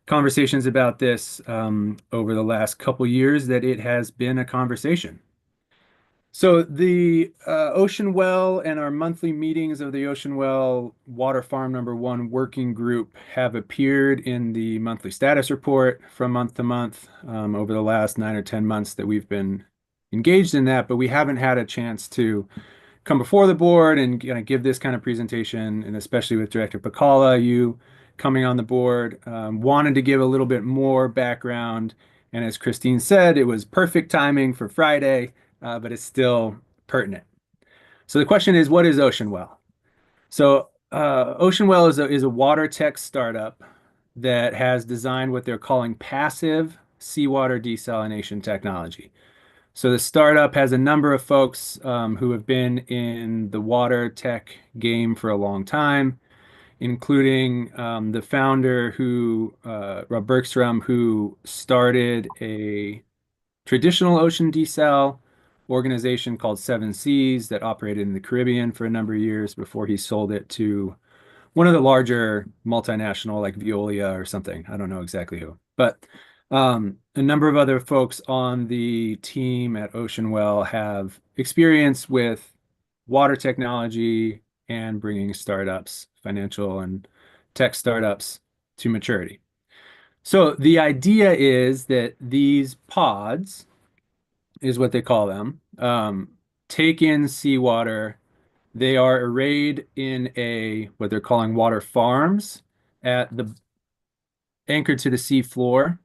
conversations about this over the last couple years, that it has been a conversation. So the Ocean Well and our monthly meetings of the Ocean Well Water Farm #1 working group have appeared in the monthly status report from month to month over the last 9 or 10 months that we've been engaged in that, but we haven't had a chance to come before the board and give this kind of presentation, and especially with Director Pacala, you coming on the board, wanted to give a little bit more background. And as Christine said, it was perfect timing for Friday, but it's still pertinent. So the question is, what is Ocean Well? So Ocean Well is a water tech startup that has designed what they're calling passive seawater desalination technology. So the startup has a number of folks who have been in the water tech game for a long time, including the founder Rob Bergstrom, who started a traditional ocean desal organization called Seven Seas that operated in the Caribbean for a number of years before he sold it to one of the larger multinational like Veolia or something. I don't know exactly who, but a number of other folks on the team at Ocean Well have experience with water technology and bringing startups, financial and tech startups, to maturity. So the idea is that these pods, is what they call them, take in seawater. They are arrayed in what they're calling water farms anchored to the sea floor.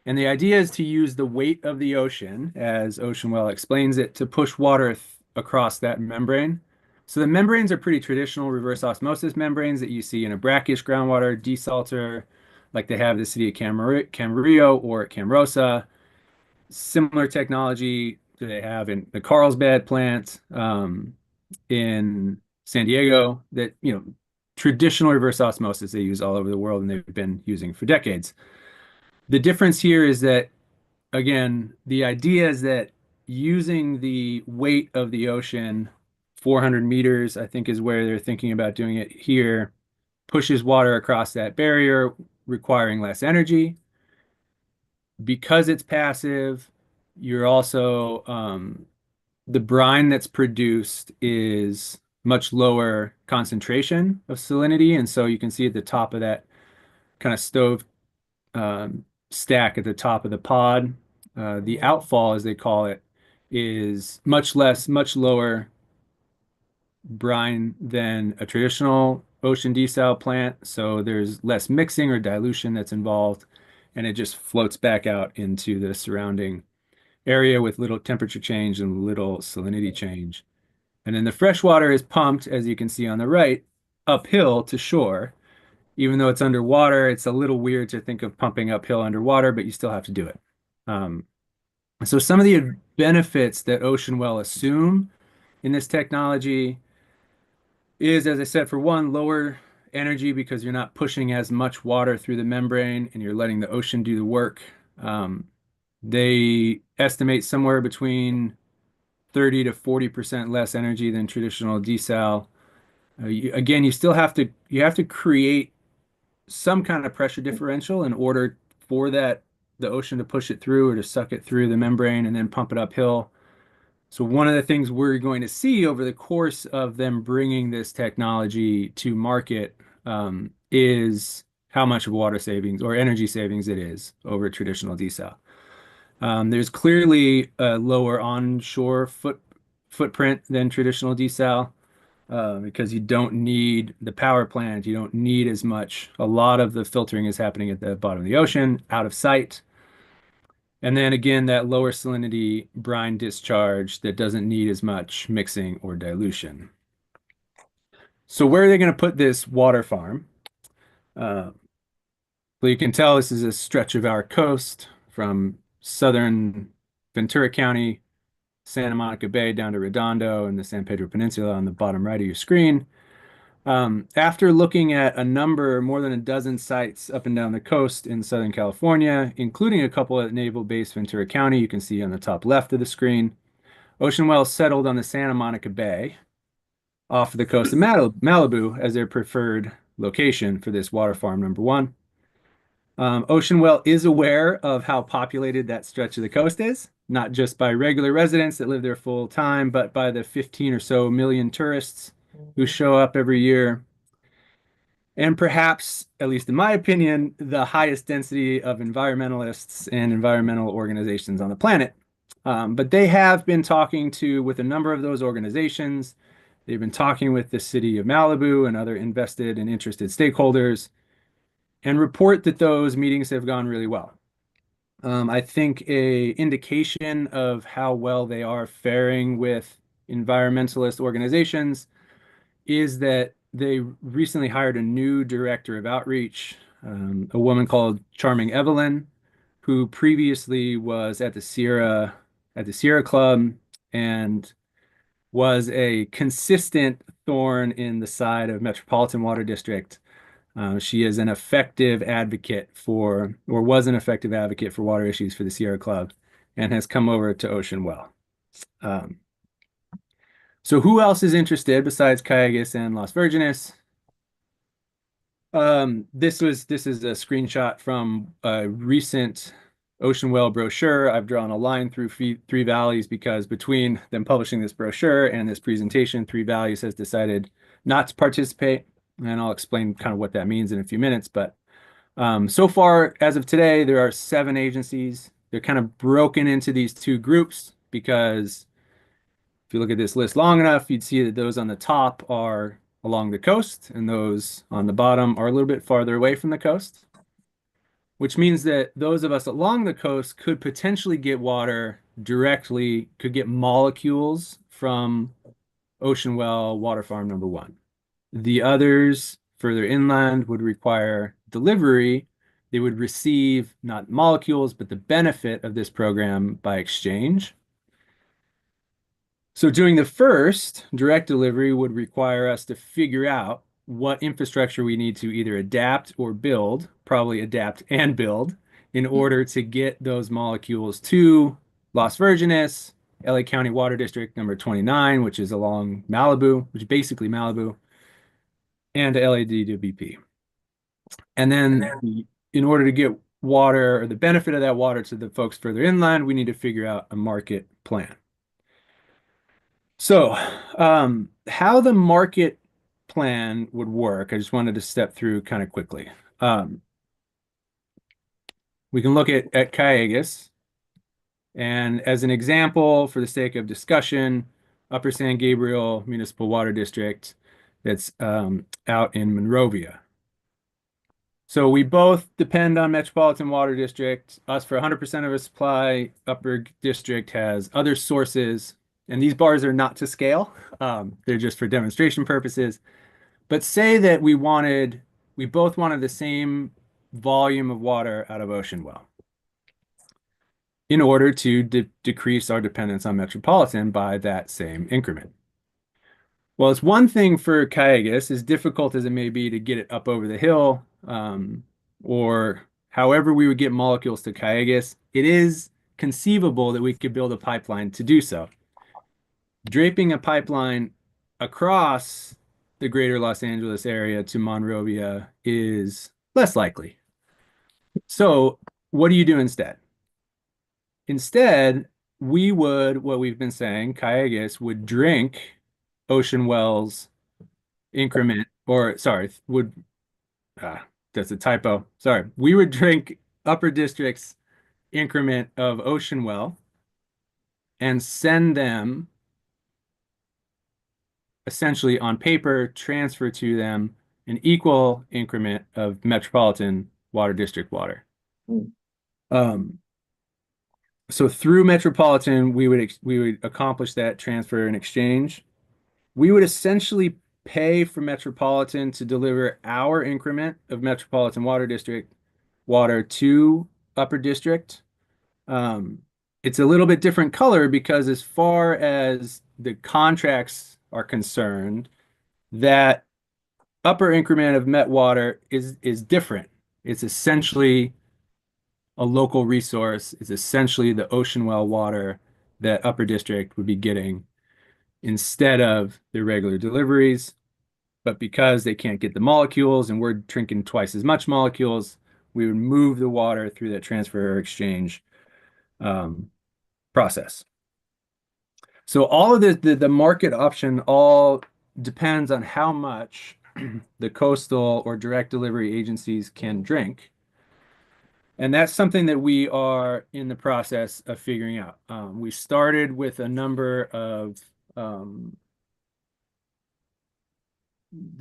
And the idea is to use the weight of the ocean, as Ocean Well explains it, to push water across that membrane. So the membranes are pretty traditional reverse osmosis membranes that you see in a brackish groundwater desalter, like they have at the city of Camarillo or at Camarosa. Similar technology that they have in the Carlsbad plant in San Diego, that, traditional reverse osmosis they use all over the world and they've been using for decades. The difference here is that, again, the idea is that using the weight of the ocean, 400 meters, I think is where they're thinking about doing it here, pushes water across that barrier, requiring less energy. Because it's passive, you're also, the brine that's produced is much lower concentration of salinity. And so you can see at the top of that kind of stove stack at the top of the pod, the outfall, as they call it, is much lower brine than a traditional ocean desal plant. So there's less mixing or dilution that's involved, and it just floats back out into the surrounding area with little temperature change and little salinity change. And then the fresh water is pumped, as you can see on the right, uphill to shore. Even though it's underwater, it's a little weird to think of pumping uphill underwater, but you still have to do it. So some of the benefits that Ocean Well assume in this technology is, as I said, for one, lower energy because you're not pushing as much water through the membrane and you're letting the ocean do the work. They estimate somewhere between 30 to 40% less energy than traditional desal. Again, you have to create some kind of pressure differential in order for the ocean to push it through or to suck it through the membrane and then pump it uphill. So one of the things we're going to see over the course of them bringing this technology to market is how much of water savings or energy savings it is over traditional desal. There's clearly a lower onshore footprint than traditional desal because you don't need the power plant. You don't need as much. A lot of the filtering is happening at the bottom of the ocean, out of sight. And then again, that lower salinity brine discharge that doesn't need as much mixing or dilution. So where are they going to put this water farm? Well, you can tell this is a stretch of our coast from southern Ventura County, Santa Monica Bay down to Redondo and the San Pedro Peninsula on the bottom right of your screen. After looking at more than a dozen sites up and down the coast in Southern California, including a couple at Naval Base Ventura County, you can see on the top left of the screen, Ocean Well settled on the Santa Monica Bay off the coast of Malibu as their preferred location for this water farm number one. Ocean Well is aware of how populated that stretch of the coast is, not just by regular residents that live there full time, but by the 15 or so million tourists who show up every year. And perhaps, at least in my opinion, the highest density of environmentalists and environmental organizations on the planet. But they have been talking with a number of those organizations. They've been talking with the city of Malibu and other invested and interested stakeholders and report that those meetings have gone really well. I think an indication of how well they are faring with environmentalist organizations is that they recently hired a new director of outreach, a woman called Charming Evelyn, who previously was at the Sierra Club and was a consistent thorn in the side of Metropolitan Water District. She is an effective advocate or was an effective advocate for water issues for the Sierra Club and has come over to Ocean Well. So who else is interested besides Calleguas and Las Virgenes? This is a screenshot from a recent Ocean Well brochure. I've drawn a line through Three Valleys because between them publishing this brochure and this presentation, Three Valleys has decided not to participate. And I'll explain kind of what that means in a few minutes. But so far, as of today, there are 7 agencies. They're kind of broken into these 2 groups because if you look at this list long enough, you'd see that those on the top are along the coast and those on the bottom are a little bit farther away from the coast, which means that those of us along the coast could potentially get water directly, could get molecules from Ocean Well Water Farm number 1. The others further inland would require delivery. They would receive not molecules, but the benefit of this program by exchange. So doing the first, direct delivery, would require us to figure out what infrastructure we need to either adapt or build, probably adapt and build, in order to get those molecules to Las Virgenes, LA County Water District number 29, which is along Malibu, which is basically Malibu, and to LADWP. And then in order to get water or the benefit of that water to the folks further inland, we need to figure out a market plan. So how the market plan would work, I just wanted to step through kind of quickly. We can look at Calleguas. And as an example, for the sake of discussion, Upper San Gabriel Municipal Water District that's out in Monrovia. So we both depend on Metropolitan Water District, us for 100% of our supply. Upper District has other sources, and these bars are not to scale. They're just for demonstration purposes. But say that we both wanted the same volume of water out of Ocean Well in order to decrease our dependence on Metropolitan by that same increment. Well, it's one thing for Calleguas, as difficult as it may be to get it up over the hill, or however we would get molecules to Calleguas, it is conceivable that we could build a pipeline to do so. draping a pipeline across the greater Los Angeles area to Monrovia is less likely. So what do you do instead? Instead, what we've been saying, Calleguas would drink Ocean Wells increment, or sorry, that's a typo. Sorry. We would drink Upper District's increment of Ocean Well and send them essentially on paper, transfer to them an equal increment of Metropolitan Water District water. Um, so through Metropolitan, we would accomplish that transfer and exchange. We would essentially pay for Metropolitan to deliver our increment of Metropolitan Water District water to Upper District. It's a little bit different color because as far as the contracts are concerned, that upper increment of Met water is different. It's essentially a local resource. It's essentially the ocean well water that Upper District would be getting instead of the regular deliveries. But because they can't get the molecules and we're drinking twice as much molecules, we would move the water through that transfer or exchange process. So all of the market option all depends on how much the coastal or direct delivery agencies can drink. And that's something that we are in the process of figuring out. We started with a number of, for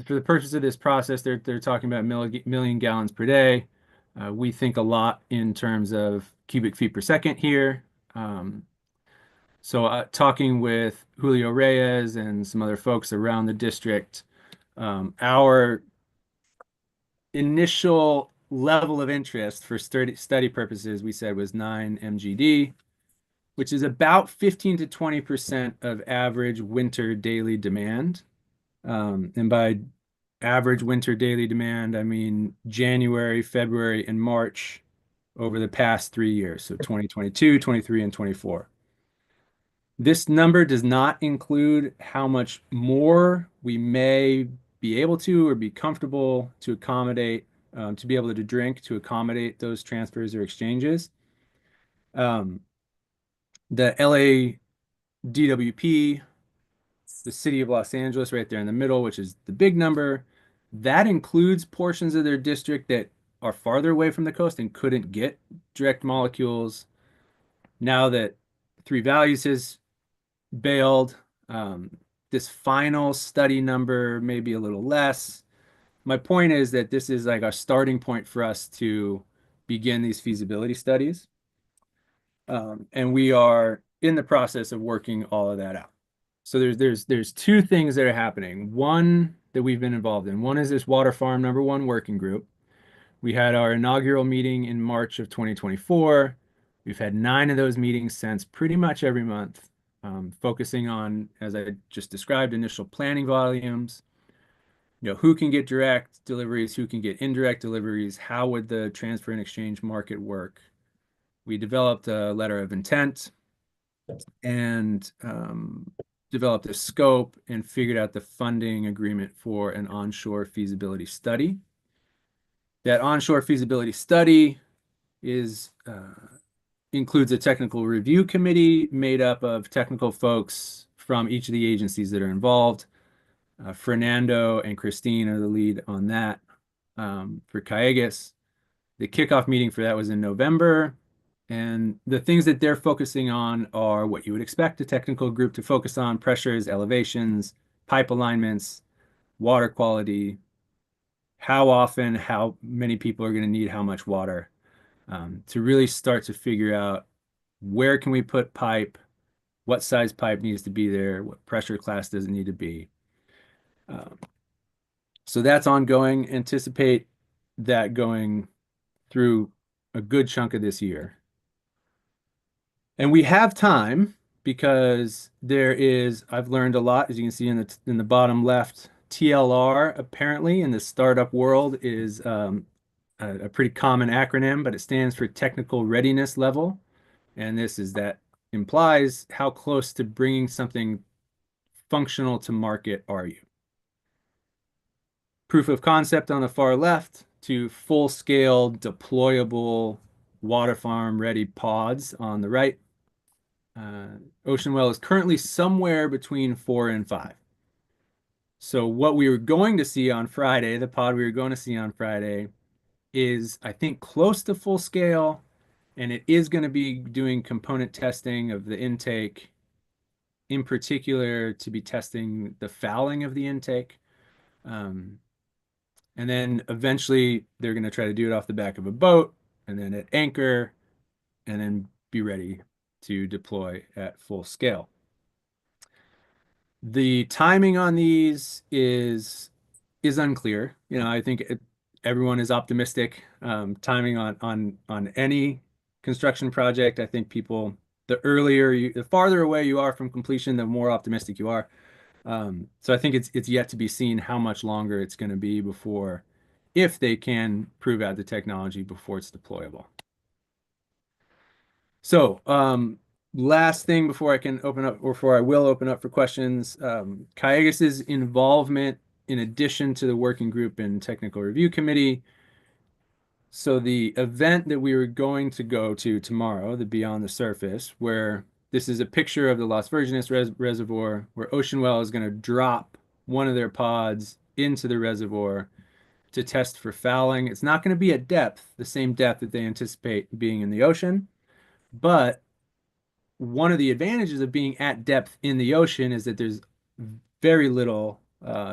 the purpose of this process, they're talking about million gallons per day. We think a lot in terms of cubic feet per second here. So talking with Julio Reyes and some other folks around the district, our initial level of interest for study purposes, we said was 9 MGD, which is about 15 to 20% of average winter daily demand. And by average winter daily demand, I mean January, February, and March over the past 3 years. So 2022, 23, and 24. This number does not include how much more we may be able to or be comfortable to accommodate, to be able to drink to accommodate those transfers or exchanges. The LA DWP, the city of Los Angeles right there in the middle, which is the big number, that includes portions of their district that are farther away from the coast and couldn't get direct molecules. Now that Three Values has bailed, this final study number may be a little less. My point is that this is like our starting point for us to begin these feasibility studies. And we are in the process of working all of that out. So there's two things that are happening. One that we've been involved in. One is this Water Farm #1 working group. We had our inaugural meeting in March of 2024. We've had 9 of those meetings since, pretty much every month, focusing on, as I just described, initial planning volumes. You know, who can get direct deliveries, who can get indirect deliveries, how would the transfer and exchange market work? We developed a letter of intent and developed a scope and figured out the funding agreement for an onshore feasibility study. That onshore feasibility study is includes a technical review committee made up of technical folks from each of the agencies that are involved. Fernando and Christine are the lead on that for Calleguas. The kickoff meeting for that was in November. And the things that they're focusing on are what you would expect a technical group to focus on: pressures, elevations, pipe alignments, water quality, how often, how many people are going to need how much water, to really start to figure out where can we put pipe, what size pipe needs to be there, what pressure class does it need to be. So that's ongoing. Anticipate that going through a good chunk of this year. And we have time because there is, I've learned a lot, as you can see in the bottom left, TLR apparently in the startup world is a pretty common acronym, but it stands for technical readiness level. And that implies how close to bringing something functional to market are you? Proof of concept on the far left to full-scale deployable water farm ready pods on the right. Ocean Well is currently somewhere between 4 and 5. So what we were going to see on Friday, the pod we were going to see on Friday, is I think close to full scale, and it is going to be doing component testing of the intake, in particular to be testing the fouling of the intake. And then eventually they're going to try to do it off the back of a boat and then at anchor and then be ready to deploy at full scale. The timing on these is unclear. You know, I think everyone is optimistic. Timing on any construction project, I think people, the farther away you are from completion, the more optimistic you are. So I think it's yet to be seen how much longer it's going to be before, if they can prove out the technology before it's deployable. So last thing before I can open up, or before I will open up for questions, Calleguas's involvement in addition to the working group and technical review committee. So the event that we were going to go to tomorrow, the Beyond the Surface, where this is a picture of the Las Virgenes Reservoir, where Ocean Well is going to drop one of their pods into the reservoir to test for fouling. It's not going to be at depth, the same depth that they anticipate being in the ocean, but one of the advantages of being at depth in the ocean is that there's very little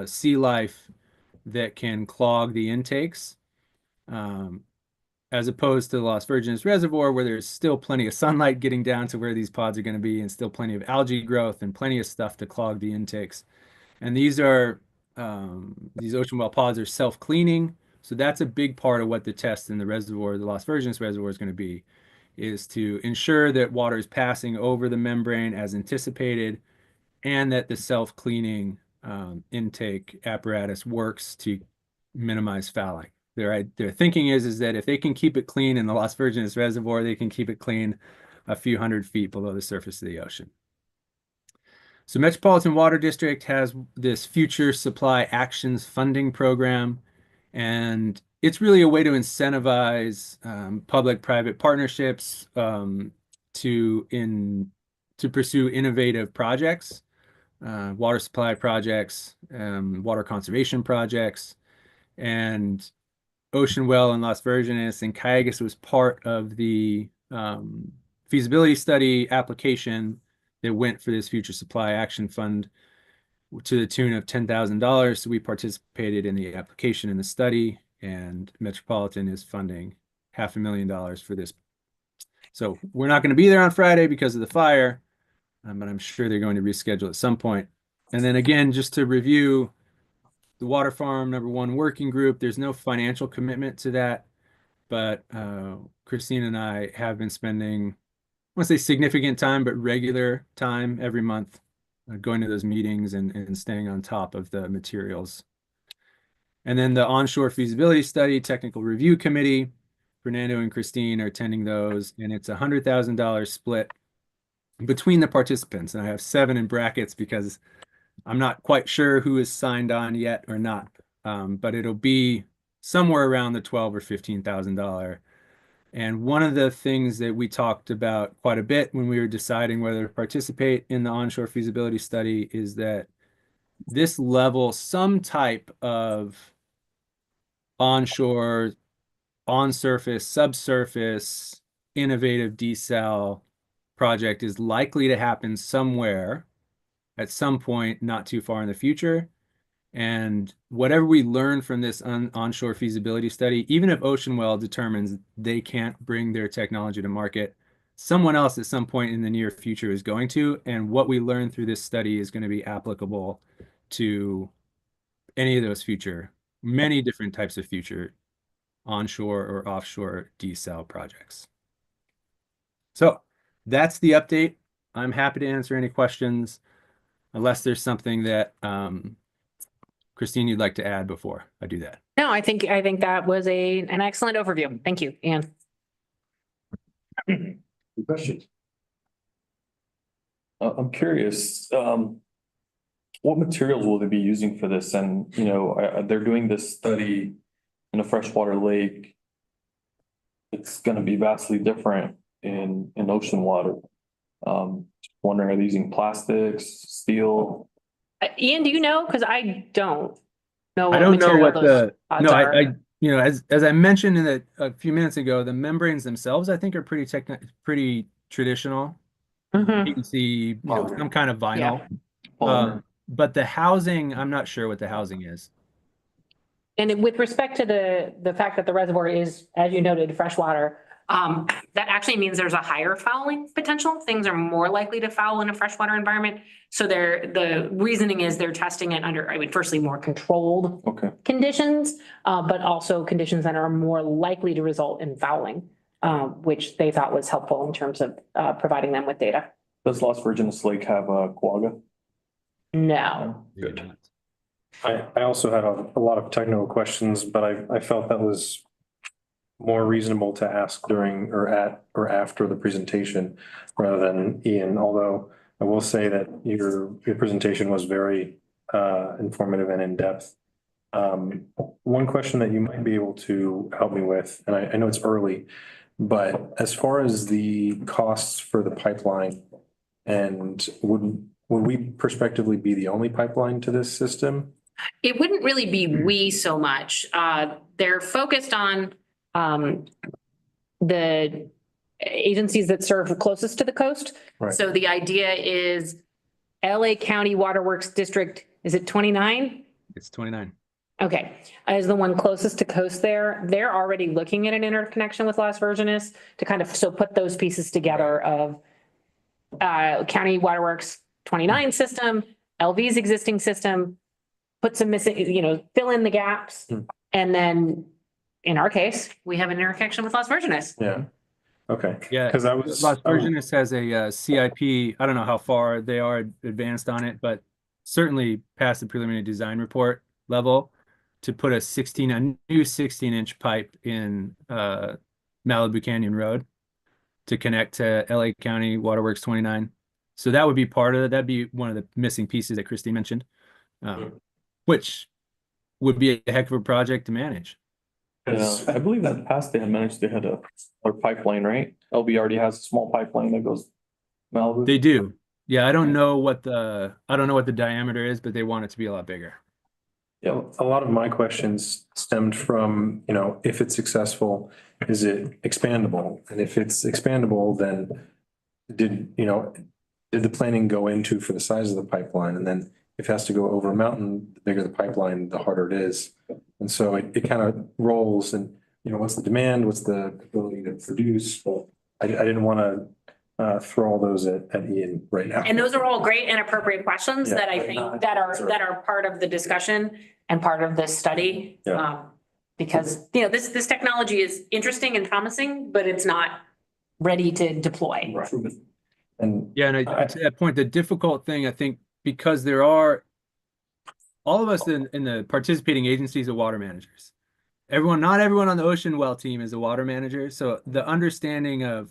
sea life that can clog the intakes. As opposed to the Las Virgenes Reservoir, where there's still plenty of sunlight getting down to where these pods are going to be, and still plenty of algae growth and plenty of stuff to clog the intakes. And these Ocean Well pods are self-cleaning, so that's a big part of what the test in the reservoir, the Las Virgenes Reservoir, is going to be, is to ensure that water is passing over the membrane as anticipated, and that the self-cleaning intake apparatus works to minimize fouling. Their thinking is that if they can keep it clean in the Las Virgenes Reservoir, they can keep it clean a few hundred feet below the surface of the ocean. So Metropolitan Water District has this Future Supply Actions funding program, and it's really a way to incentivize public-private partnerships to pursue innovative projects, water supply projects, water conservation projects, and Ocean Well and Las Virgenes and Calleguas was part of the feasibility study application that went for this Future Supply Action Fund to the tune of $10,000. So we participated in the application in the study, and Metropolitan is funding $500,000 for this. So we're not going to be there on Friday because of the fire, but I'm sure they're going to reschedule at some point. And then again, just to review, the Water Farm #1 working group, there's no financial commitment to that, but Christine and I have been spending, I want to say significant time, but regular time every month, going to those meetings and staying on top of the materials. And then the onshore feasibility study technical review committee, Fernando and Christine are attending those, and it's $100,000 split between the participants. And I have 7 in brackets because I'm not quite sure who is signed on yet or not, but it'll be somewhere around the $12,000 or $15,000. And one of the things that we talked about quite a bit when we were deciding whether to participate in the onshore feasibility study is that this level, some type of onshore, on-surface, subsurface, innovative desal project is likely to happen somewhere at some point not too far in the future. And whatever we learn from this onshore feasibility study, even if Ocean Well determines they can't bring their technology to market, someone else at some point in the near future is going to. And what we learn through this study is going to be applicable to any of those future, many different types of future onshore or offshore desal projects. So that's the update. I'm happy to answer any questions, unless there's something that Christine, you'd like to add before I do that. No, I think that was an excellent overview. Thank you, Ian. Questions? I'm curious, what materials will they be using for this? And, you know, they're doing this study in a freshwater lake. It's gonna be vastly different in ocean water. Wondering, are they using plastics, steel? Ian, do you know? Because I don't know. I don't know material what those the, pods no, are. you know, as I mentioned a few minutes ago, the membranes themselves, I think are pretty traditional. Mhm. You can see, you know, some kind of vinyl. Polymer. But the housing, I'm not sure what the housing is. And with respect to the fact that the reservoir is, as you noted, freshwater, that actually means there's a higher fouling potential. Things are more likely to foul in a freshwater environment. So the reasoning is they're testing it under, I mean, firstly, more controlled Okay. conditions, but also conditions that are more likely to result in fouling, which they thought was helpful in terms of providing them with data. Does Las Virgenes Lake have a quagga? No. Good. I also had a lot of technical questions, but I felt that was more reasonable to ask during or at or after the presentation rather than Ian, although I will say that your presentation was very informative and in-depth. One question that you might be able to help me with, and I know it's early, but as far as the costs for the pipeline, and would we prospectively be the only pipeline to this system? It wouldn't really be we so much. They're focused on the agencies that serve closest to the coast. Right. So the idea is LA County Waterworks District, is it 29? It's 29. Okay, as the one closest to coast there, they're already looking at an interconnection with Las Virgenes to kind of, so put those pieces together of County Waterworks 29 system, LV's existing system, put some missing, you know, fill in the gaps. And then in our case, we have an interconnection with Las Virgenes. Yeah. Okay. Yeah, Because I was Las Virgenes has a CIP. I don't know how far they are advanced on it, but certainly past the preliminary design report level to put a new 16-inch pipe in Malibu Canyon Road to connect to LA County Waterworks 29. So that would be part of it. That'd be one of the missing pieces that Christine mentioned, which would be a heck of a project to manage. Yeah, I believe that in the past they had a pipeline, right? LB already has a small pipeline that goes Malibu. They do. Yeah, I don't know what the diameter is, but they want it to be a lot bigger. Yeah, a lot of my questions stemmed from, you know, if it's successful, is it expandable? And if it's expandable, then did the planning go into for the size of the pipeline? And then if it has to go over a mountain, the bigger the pipeline, the harder it is. And so it kind of rolls and, you know, what's the demand? What's the ability to produce? Well, I didn't want to throw all those at Ian right now. And those are all great and appropriate questions Yeah. that I think that are part of the discussion and part of this study. Yeah. Because, you know, this technology is interesting and promising, but it's not ready to deploy. Right. And Yeah, and to that point, the difficult thing, I think, because there are all of us in the participating agencies are water managers. Not everyone on the Ocean Well team is a water manager. So the understanding of,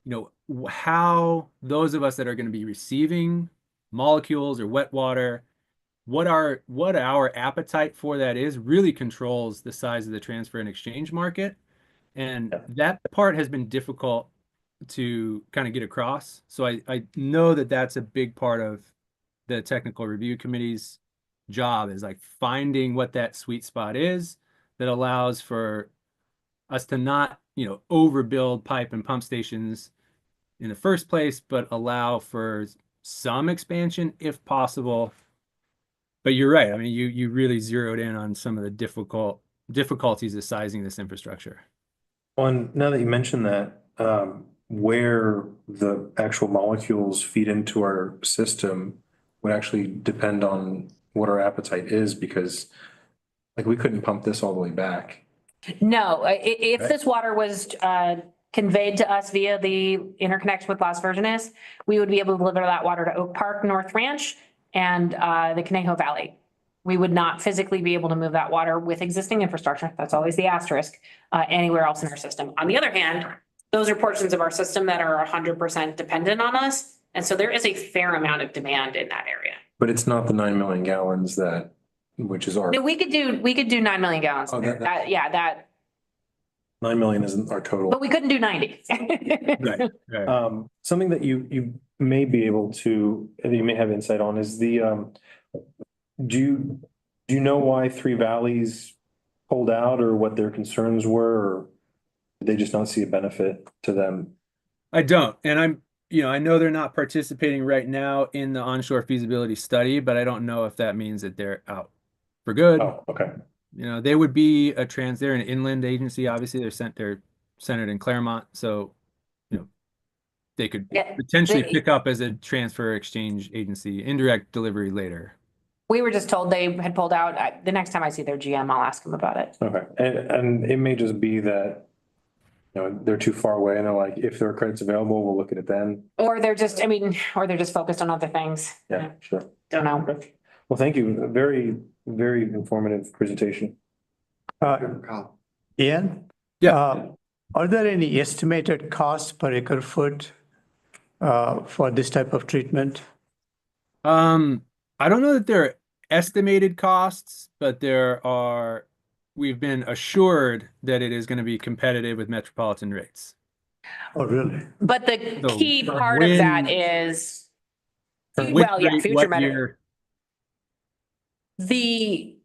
you know, how those of us that are going to be receiving molecules or wet water, what our appetite for that is really controls the size of the transfer and exchange market. And that part has been difficult to kind of get across. So I know that that's a big part of the technical review committee's job, is like finding what that sweet spot is that allows for us to not, you know, overbuild pipe and pump stations in the first place, but allow for some expansion if possible. But you're right. I mean, you really zeroed in on some of the difficulties of sizing this infrastructure. Well, and now that you mentioned that, where the actual molecules feed into our system would actually depend on what our appetite is, because like we couldn't pump this all the way back. No, if this water was conveyed to us via the interconnection with Las Virgenes, we would be able to deliver that water to Oak Park, North Ranch, and the Conejo Valley. We would not physically be able to move that water with existing infrastructure. That's always the asterisk, anywhere else in our system. On the other hand, those are portions of our system that are 100% dependent on us. And so there is a fair amount of demand in that area. But it's not the 9 million gallons which is our, No, we could do 9 million gallons. Oh, That, 9 million isn't our total. but we couldn't do 90. Right, right. Something that you may be able to, that you may have insight on is do you know why Three Valleys pulled out or what their concerns were? Or did they just not see a benefit to them? I don't, and I know they're not participating right now in the onshore feasibility study, but I don't know if that means that they're out for good. Oh, okay. They would be they're an inland agency, obviously, they're centered in Claremont, so, they could Yeah, potentially pick up as a transfer exchange agency, indirect delivery later. We were just told they had pulled out. The next time I see their GM, I'll ask them about it. Okay. And it may just be that, they're too far away and they're like, if there are credits available, we'll look at it then. Or they're just, or they're just focused on other things. Yeah, sure. Don't know. Well, thank you. Very, very informative presentation. Ian? Yeah. Are there any estimated costs per acre foot for this type of treatment? I don't know that there are estimated costs, but we've been assured that it is going to be competitive with metropolitan rates. Oh, really? But the So key part of that is, future meta. The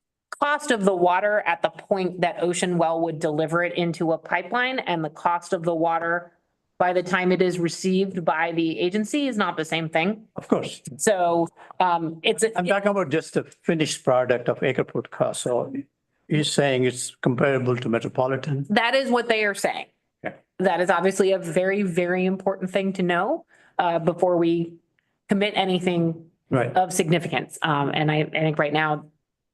cost of the water at the point that Ocean Well would deliver it into a pipeline and the cost of the water by the time it is received by the agency is not the same thing. Of course. So I'm talking about just the finished product of acre foot cost. So you're saying it's comparable to metropolitan? that is what they are saying. Okay. That is obviously a very, very important thing to know before we commit anything Right. of significance. And I think right now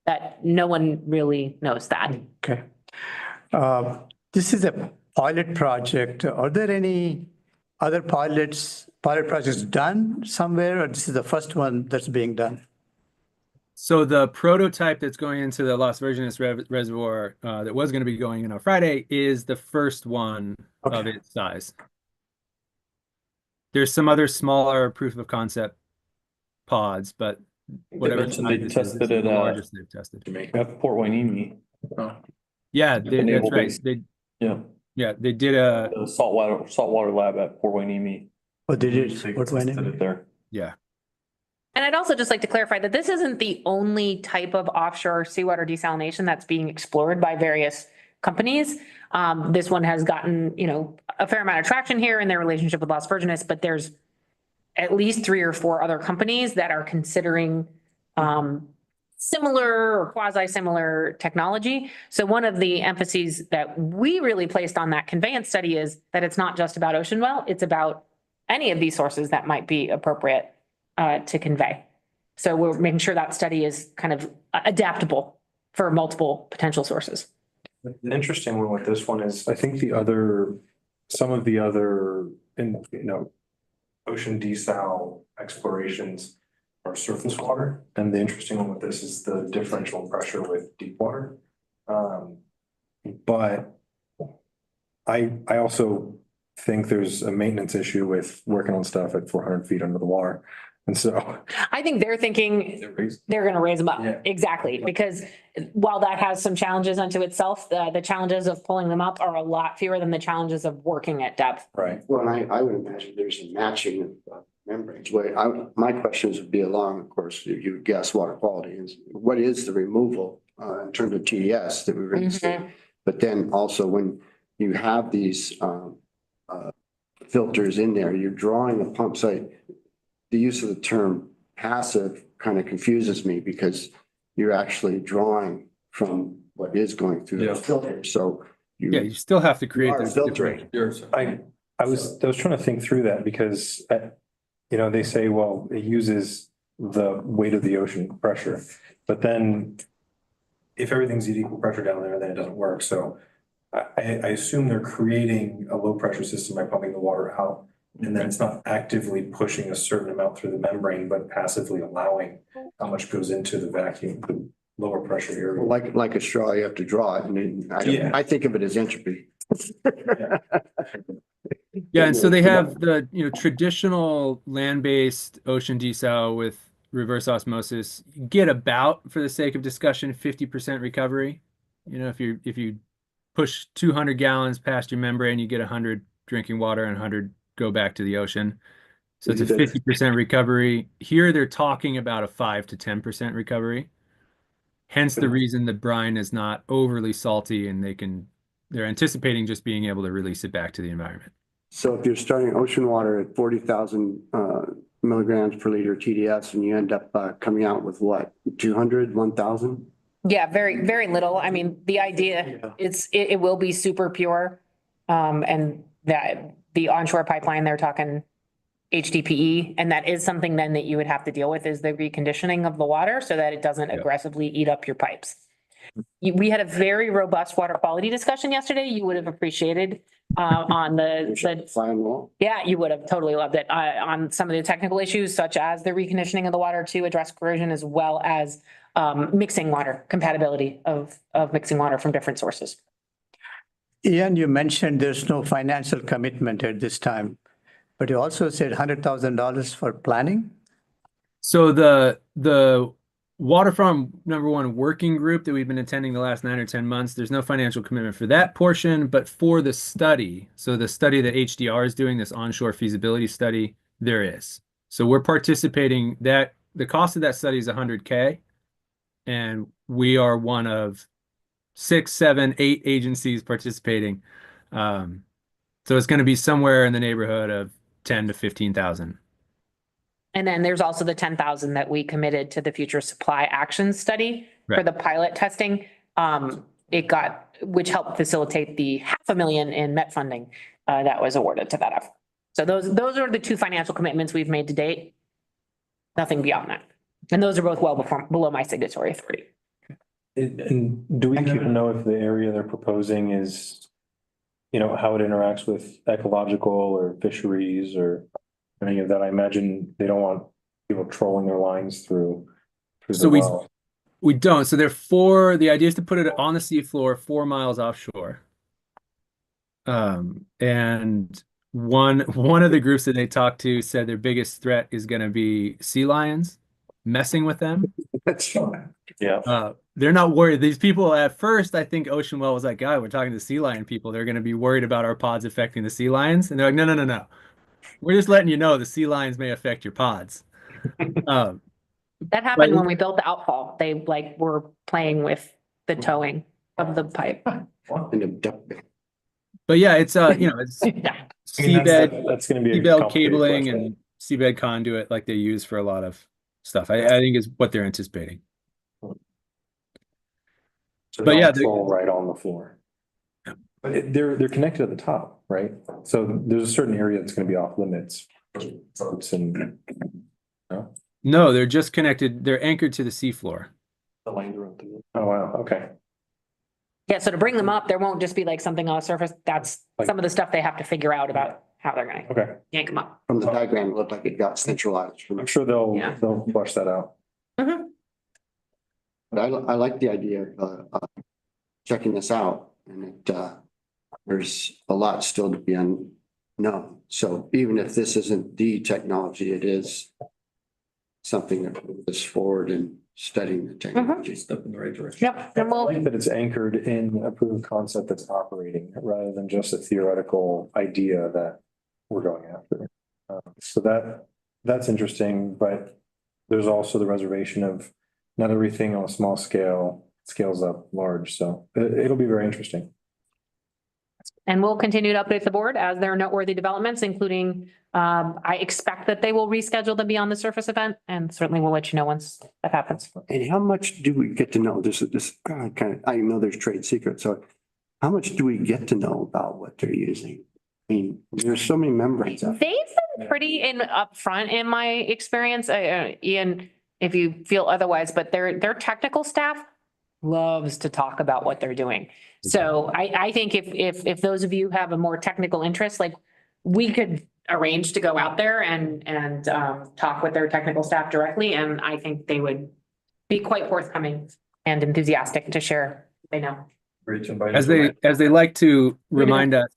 that no one really knows that. Okay. This is a pilot project. Are there any other pilot projects done somewhere, or this is the first one that's being done? So the prototype that's going into the Las Virgenes Reservoir that was going to be going in on Friday is the first one of its size. There's some other smaller proof of concept pods, but whatever They tested it the largest they've tested. at Port Hueneme. Yeah, The naval that's right. base. Yeah, They did a the saltwater lab at Port Hueneme. Oh, they did. They What tested one? it there. yeah. And I'd also just like to clarify that this isn't the only type of offshore seawater desalination that's being explored by various companies. This one has gotten, a fair amount of traction here in their relationship with Las Virgenes, but there's at least 3 or 4 other companies that are considering similar or quasi-similar technology. So one of the emphases that we really placed on that conveyance study is that it's not just about Ocean Well, it's about any of these sources that might be appropriate to convey. So we're making sure that study is kind of adaptable for multiple potential sources. The interesting one with this one is, I think some of the other, ocean desal explorations are surface water. And the interesting one with this is the differential pressure with deep water. But I also think there's a maintenance issue with working on stuff at 400 feet under the water. And so I think they're thinking they're going to raise them up. Yeah. Exactly. Because while that has some challenges unto itself, the challenges of pulling them up are a lot fewer than the challenges of working at depth. right. Well, and I would imagine there's a matching of membranes. My questions would be along, of course, you would guess water quality is what is the removal in terms of TDS that we're going to see. But then also when you have these filters in there, you're drawing a pump site. The use of the term passive kind of confuses me because you're actually drawing from what is going through the filter. So You still have to create are those filtering. I was trying to think through that because, they say, well, it uses the weight of the ocean pressure, but then if everything's at equal pressure down there, then it doesn't work. So I assume they're creating a low pressure system by pumping the water out. And then it's not actively pushing a certain amount through the membrane, but passively allowing how much goes into the vacuum, the lower pressure area. Like a straw, you have to draw it. And I think of it as entropy. Yeah, and so they have the traditional land-based ocean desal with reverse osmosis, you get about, for the sake of discussion, 50% recovery. You know, if you push 200 gallons past your membrane, you get 100 drinking water and 100 go back to the ocean. So it's a 50% recovery. Here they're talking about a 5 to 10% recovery. Hence the reason the brine is not overly salty, and they're anticipating just being able to release it back to the environment. So if you're starting ocean water at 40,000 milligrams per liter TDS and you end up coming out with what, 200, 1,000? Yeah, very, very little. I mean, the idea it will be super pure. And that the onshore pipeline, they're talking HDPE, and that is something then that you would have to deal with, is the reconditioning of the water so that it doesn't aggressively eat up your pipes. We had a very robust water quality discussion yesterday. You would have appreciated on yeah, you would have totally loved it on some of the technical issues, such as the reconditioning of the water to address corrosion, as well as mixing water, compatibility of mixing water from different sources. Ian, you mentioned there's no financial commitment at this time, but you also said $100,000 for planning. So the Waterfront #1 working group that we've been attending the last 9 or 10 months, there's no financial commitment for that portion, but for the study, so the study that HDR is doing, this onshore feasibility study, there is. So we're participating. That the cost of that study is $100K, and we are one of 6, 7, 8 agencies participating. So it's going to be somewhere in the neighborhood of 10 to 15,000. And then there's also the 10,000 that we committed to the future supply action study for the pilot testing. Which helped facilitate the $500,000 in MET funding that was awarded to that effort. So those are the 2 financial commitments we've made to date. Nothing beyond that. And those are both well below my signatory authority. And do we even know if the area they're proposing is, how it interacts with ecological or fisheries or any of that? I imagine they don't want people trolling their lines through the well. We don't. So the idea is to put it on the seafloor 4 miles offshore. And one of the groups that they talked to said their biggest threat is going to be sea lions, messing with them. Yeah. They're not worried. These people at first, I think Ocean Well was like, God, we're talking to sea lion people. They're going to be worried about our pods affecting the sea lions. And they're like, no. We're just letting you know the sea lions may affect your pods. That happened when we built the outfall. They were playing with the towing of the pipe. But yeah, it's it's seabed. That's going to be seabed cabling and seabed conduit like they use for a lot of stuff. I think is what they're anticipating. So but yeah, right on the floor. But they're connected at the top, right? So there's a certain area that's going to be off limits. No, they're just connected. They're anchored to the seafloor. Oh wow. Okay. Yeah, so to bring them up, there won't just be something on the surface. That's some of the stuff they have to figure out about how they're going to yank them up. From the diagram, it looked like it got centralized. I'm sure they'll flush that out. Mm-hmm. But I like the idea of checking this out, and there's a lot still to be unknown. So even if this isn't the technology, it is something that moves us forward in studying the technology. Step in the right direction. Yep. And I like that it's anchored in a proven concept that's operating rather than just a theoretical idea that we're going after. So that's interesting, but there's also the reservation of not everything on a small scale scales up large. So it'll be very interesting. And we'll continue to update the board as there are noteworthy developments, including I expect that they will reschedule the Beyond the Surface event, and certainly we'll let you know once that happens. And how much do we get to know? This I know there's trade secrets. So how much do we get to know about what they're using? I mean, there's so many membranes. They've been pretty upfront in my experience. Ian, if you feel otherwise, but their technical staff loves to talk about what they're doing. So I think if those of you have a more technical interest, we could arrange to go out there and talk with their technical staff directly. And I think they would be quite forthcoming and enthusiastic to share. They know. As they like to remind us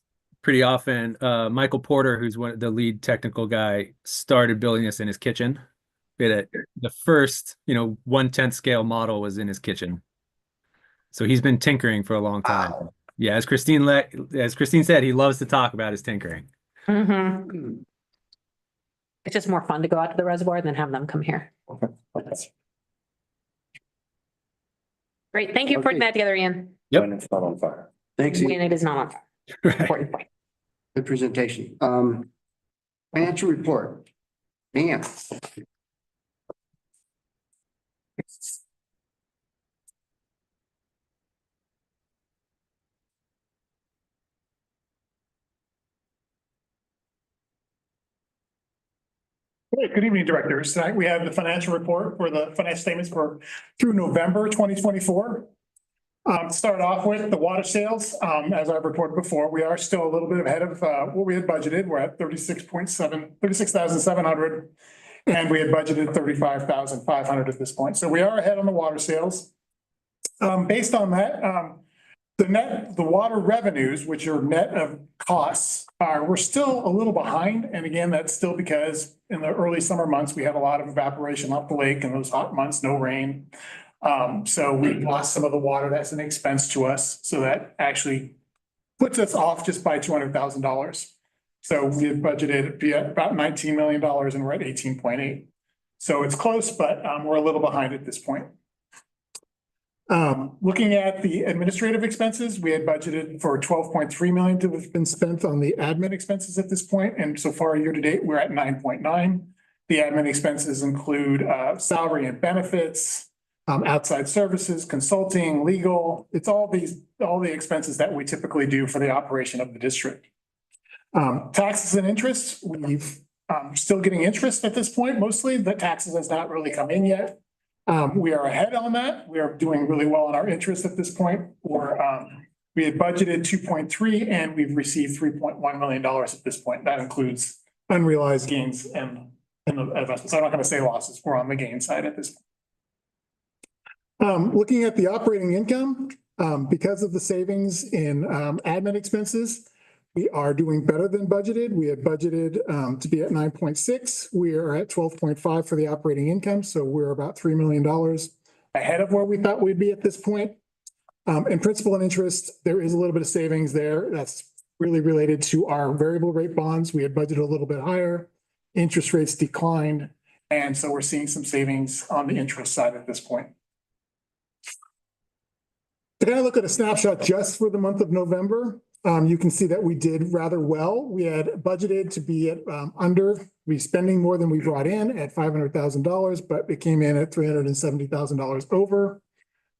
pretty often, Michael Porter, who's the lead technical guy, started building this in his kitchen. The first, 1/10 scale model was in his kitchen. So he's been tinkering for a long time. Wow. Yeah, as Christine said, he loves to talk about his tinkering. Mm-hmm. It's just more fun to go out to the reservoir than have them come here. Great. Thank you for putting Okay. that together, Ian. Yep. And it's not on fire. Thanks. When it is not on fire. Right. Important point. Good presentation. Financial report. Man. Good evening, directors. Tonight we have the financial report for the financial statements for through November 2024. To start off with the water sales, as I've reported before, we are still a little bit ahead of what we had budgeted. We're at 36,700, and we had budgeted 35,500 at this point. So we are ahead on the water sales. Based on that, the water revenues, which are net of costs, we're still a little behind. And again, that's still because in the early summer months, we had a lot of evaporation off the lake, and those hot months, no rain. So we lost some of the water. That's an expense to us. So that actually puts us off just by $200,000. So we had budgeted about $19 million and we're at 18.8. So it's close, but we're a little behind at this point. Looking at the administrative expenses, we had budgeted for 12.3 million to have been spent on the admin expenses at this point. And so far year to date, we're at 9.9. The admin expenses include salary and benefits, outside services, consulting, legal. It's all the expenses that we typically do for the operation of the district. Taxes and interest, we've still getting interest at this point. Mostly the taxes has not really come in yet. We are ahead on that. We are doing really well on our interest at this point. We had budgeted 2.3 and we've received $3.1 million at this point. That includes unrealized gains and the investments. I'm not going to say losses. We're on the gain side at this point. Looking at the operating income, because of the savings in admin expenses, we are doing better than budgeted. We had budgeted to be at 9.6. We are at 12.5 for the operating income. So we're about $3 million ahead of where we thought we'd be at this point. And principal and interest, there is a little bit of savings there. That's really related to our variable rate bonds. We had budgeted a little bit higher. Interest rates declined. And so we're seeing some savings on the interest side at this point. To kind of look at a snapshot just for the month of November, you can see that we did rather well. We had budgeted to be at we spending more than we brought in at $500,000, but it came in at $370,000 over.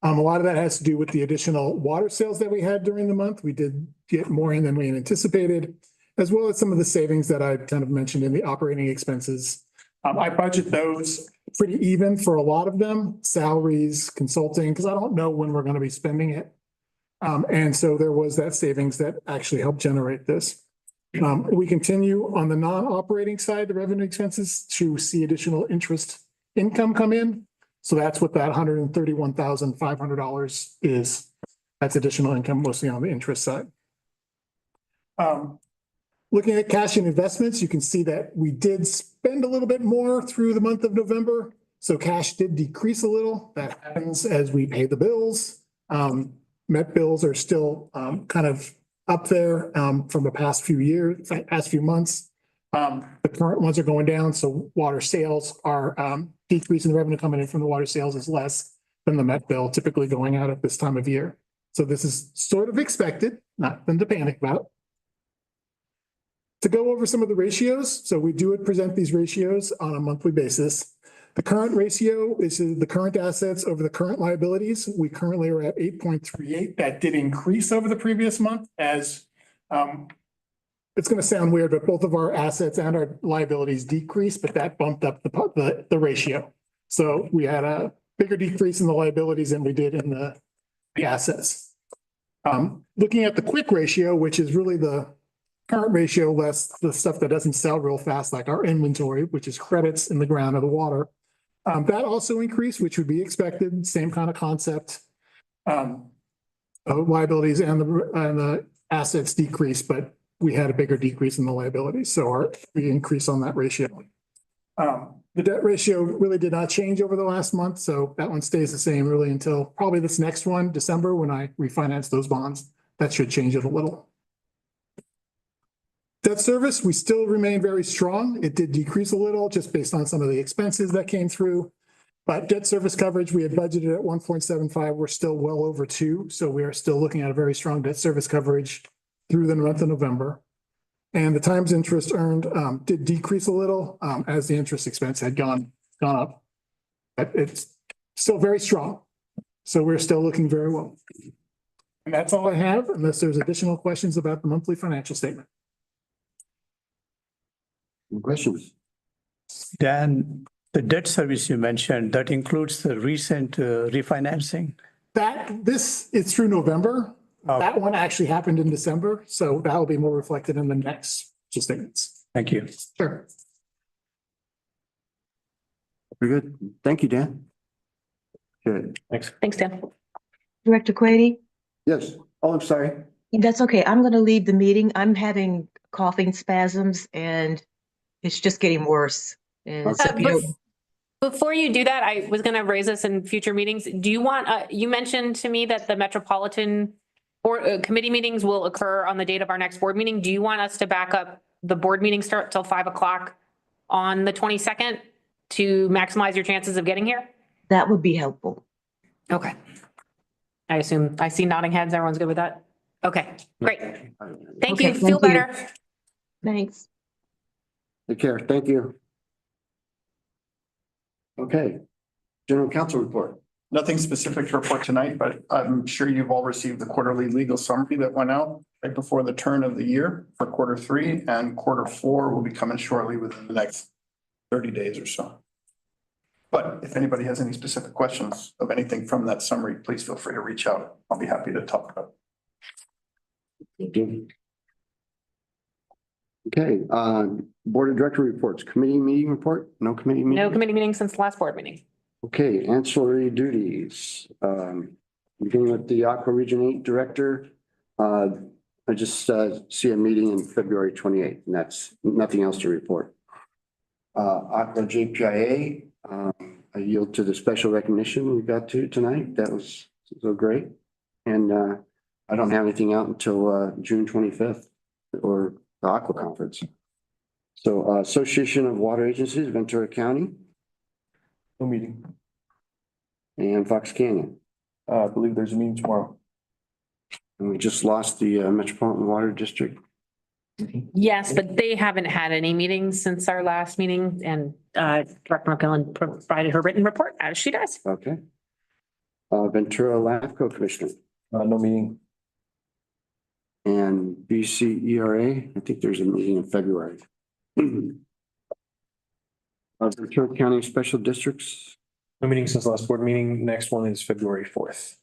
A lot of that has to do with the additional water sales that we had during the month. We did get more in than we had anticipated, as well as some of the savings that I kind of mentioned in the operating expenses. I budget those pretty even for a lot of them, salaries, consulting, because I don't know when we're going to be spending it. And so there was that savings that actually helped generate this. We continue on the non-operating side, the revenue expenses, to see additional interest income come in. So that's what that $131,500 is. That's additional income, mostly on the interest side. Looking at cash and investments, you can see that we did spend a little bit more through the month of November. So cash did decrease a little. That happens as we pay the bills. Met bills are still kind of up there from the past few months. The current ones are going down. So water sales are decreasing. The revenue coming in from the water sales is less than the Met bill typically going out at this time of year. So this is sort of expected, nothing to panic about. To go over some of the ratios, so we do present these ratios on a monthly basis. The current ratio is the current assets over the current liabilities. We currently are at 8.38. That did increase over the previous month as it's going to sound weird, but both of our assets and our liabilities decreased, but that bumped up the ratio. So we had a bigger decrease in the liabilities than we did in the assets. Looking at the quick ratio, which is really the current ratio less the stuff that doesn't sell real fast, like our inventory, which is credits in the ground or the water. That also increased, which would be expected. Same kind of concept. Liabilities and the assets decreased, but we had a bigger decrease in the liabilities. So we increase on that ratio. The debt ratio really did not change over the last month, so that one stays the same really until probably this next one, December, when I refinance those bonds. That should change it a little. Debt service, we still remain very strong. It did decrease a little just based on some of the expenses that came through. But debt service coverage, we had budgeted at 1.75. We're still well over 2. So we are still looking at a very strong debt service coverage through the month of November. And the times interest earned did decrease a little as the interest expense had gone up. But it's still very strong. So we're still looking very well. And that's all I have, unless there's additional questions about the monthly financial statement. Any questions? Dan, the debt service you mentioned, that includes the recent refinancing? This is through November. Oh. That one actually happened in December, so that will be more reflected in the next statements. Thank you. Sure. Very good. Thank you, Dan. Good. Thanks, Dan. Director Quady? Yes. Oh, I'm sorry. That's okay. I'm going to leave the meeting. I'm having coughing spasms and it's just getting worse. And so, Before you do that, I was going to raise this in future meetings. Do you want, you mentioned to me that the Metropolitan Board committee meetings will occur on the date of our next board meeting. Do you want us to back up the board meeting start till 5 o'clock on the 22nd to maximize your chances of getting here? that would be helpful. Okay. I assume, I see nodding heads. Everyone's good with that? Okay, great. Thank Okay, you. Feel thank you. better. Thanks. Take care. Thank you. Okay. General counsel report. Nothing specific to report tonight, but I'm sure you've all received the quarterly legal summary that went out right before the turn of the year for Q3, and Q4 will be coming shortly within the next 30 days or so. But if anybody has any specific questions of anything from that summary, please feel free to reach out. I'll be happy to talk about it. Thank you. Okay, board of director reports, committee meeting report, no committee meeting? No committee meeting since the last board meeting. Okay, ancillary duties. Beginning with the Aqua Region 8 director. I just see a meeting in February 28th, and that's nothing else to report. Aqua JPIA, I yield to the special recognition we got to tonight. That was so great. And I don't have anything out until June 25th or the Aqua Conference. So Association of Water Agencies, Ventura County. No meeting. And Fox Canyon. I believe there's a meeting tomorrow. And we just lost the Metropolitan Water District. Yes, but they haven't had any meetings since our last meeting, and Director McMillan provided her written report as she does. Okay. Ventura LAFCO Commissioner. No meeting. And BCERA, I think there's a meeting in February. Ventura County Special Districts. No meeting since last board meeting. Next one is February 4th.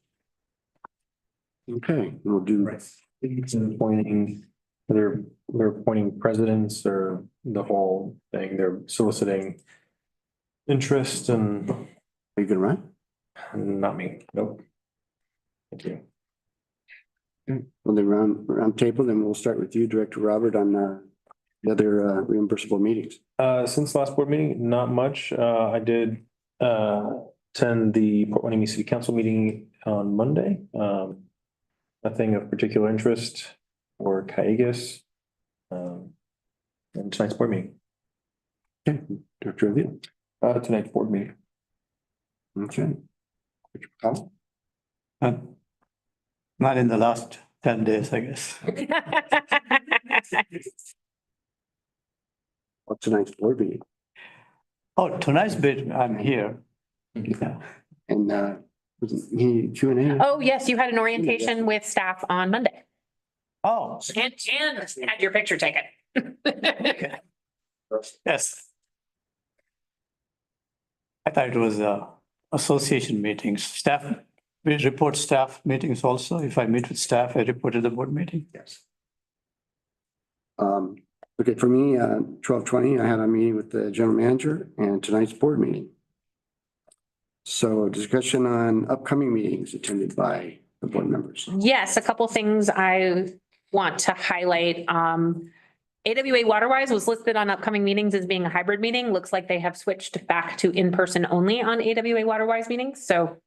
Okay, we'll do. It's appointing, they're appointing presidents or the whole thing. They're soliciting interest and. Are you gonna run? Not me. Nope. Thank you. Well, the round table, then we'll start with you, Director Robert, on the other reimbursable meetings. Since last board meeting, not much. I did attend the Port Hueneme City Council meeting on Monday. Nothing of particular interest or Calleguas. And tonight's board meeting. Okay, Director Revere. Tonight's board meeting. Okay. Not in the last 10 days, I guess. What's tonight's board meeting? Oh, tonight's bit, I'm here. Yeah. And was he Q&A? Oh, yes, you had an orientation with staff on Monday. Oh, And had your picture taken. yes. I thought it was association meetings, staff, we report staff meetings also. If I meet with staff, I report at the board meeting. Yes. Okay, for me, 12:20, I had a meeting with the general manager and tonight's board meeting. So discussion on upcoming meetings attended by the board members. Yes, a couple things I want to highlight. AWA Waterwise was listed on upcoming meetings as being a hybrid meeting. Looks like they have switched back to in-person only on AWA Waterwise meetings. So